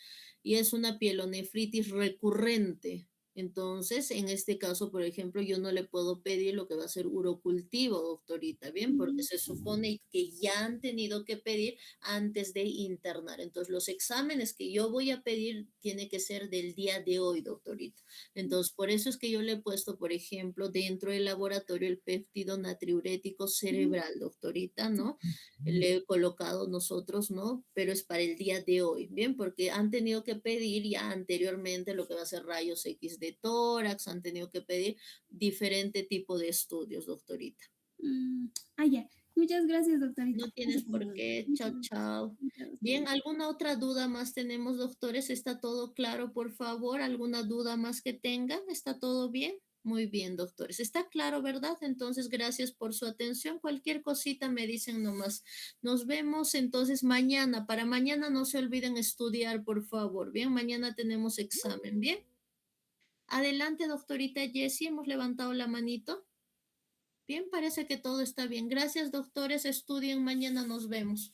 y es una pielonefritis recurrente. Entonces, en este caso, por ejemplo, yo no le puedo pedir lo que va a ser urocultivo, doctorita, ¿bien? Porque Mm, se supone que ya han tenido que pedir antes de internar. Entonces, los exámenes que yo voy a pedir tiene que ser del día de hoy, doctorita. Entonces, por eso es que yo le he puesto, por ejemplo, dentro del laboratorio el péptido natriurético mm, cerebral, doctorita, ¿no? Le he colocado nosotros, ¿no? Pero es para el día de hoy, ¿bien? Porque han tenido que pedir ya anteriormente lo que va a ser rayos X de tórax, han tenido que pedir diferente tipo de estudios, doctorita. mm. Ya. Muchas gracias, doctorita. No Eso tienes sería por todo. qué. Muchas Chao, gracias. chao. Muchas Bien, gracias. ¿alguna otra duda más tenemos, doctores? ¿Está todo claro, por favor? ¿Alguna duda más que tengan? ¿Está todo bien? Muy bien, doctores. Está claro, ¿verdad? Entonces, gracias por su atención. Cualquier cosita me dicen nomás. Nos vemos entonces mañana. Para mañana no se olviden estudiar, por favor. Bien, mañana tenemos examen. Bien. Adelante, doctorita Jessie. Hemos levantado la manito. Bien, parece que todo está bien. Gracias, doctores. Estudien. Mañana nos vemos.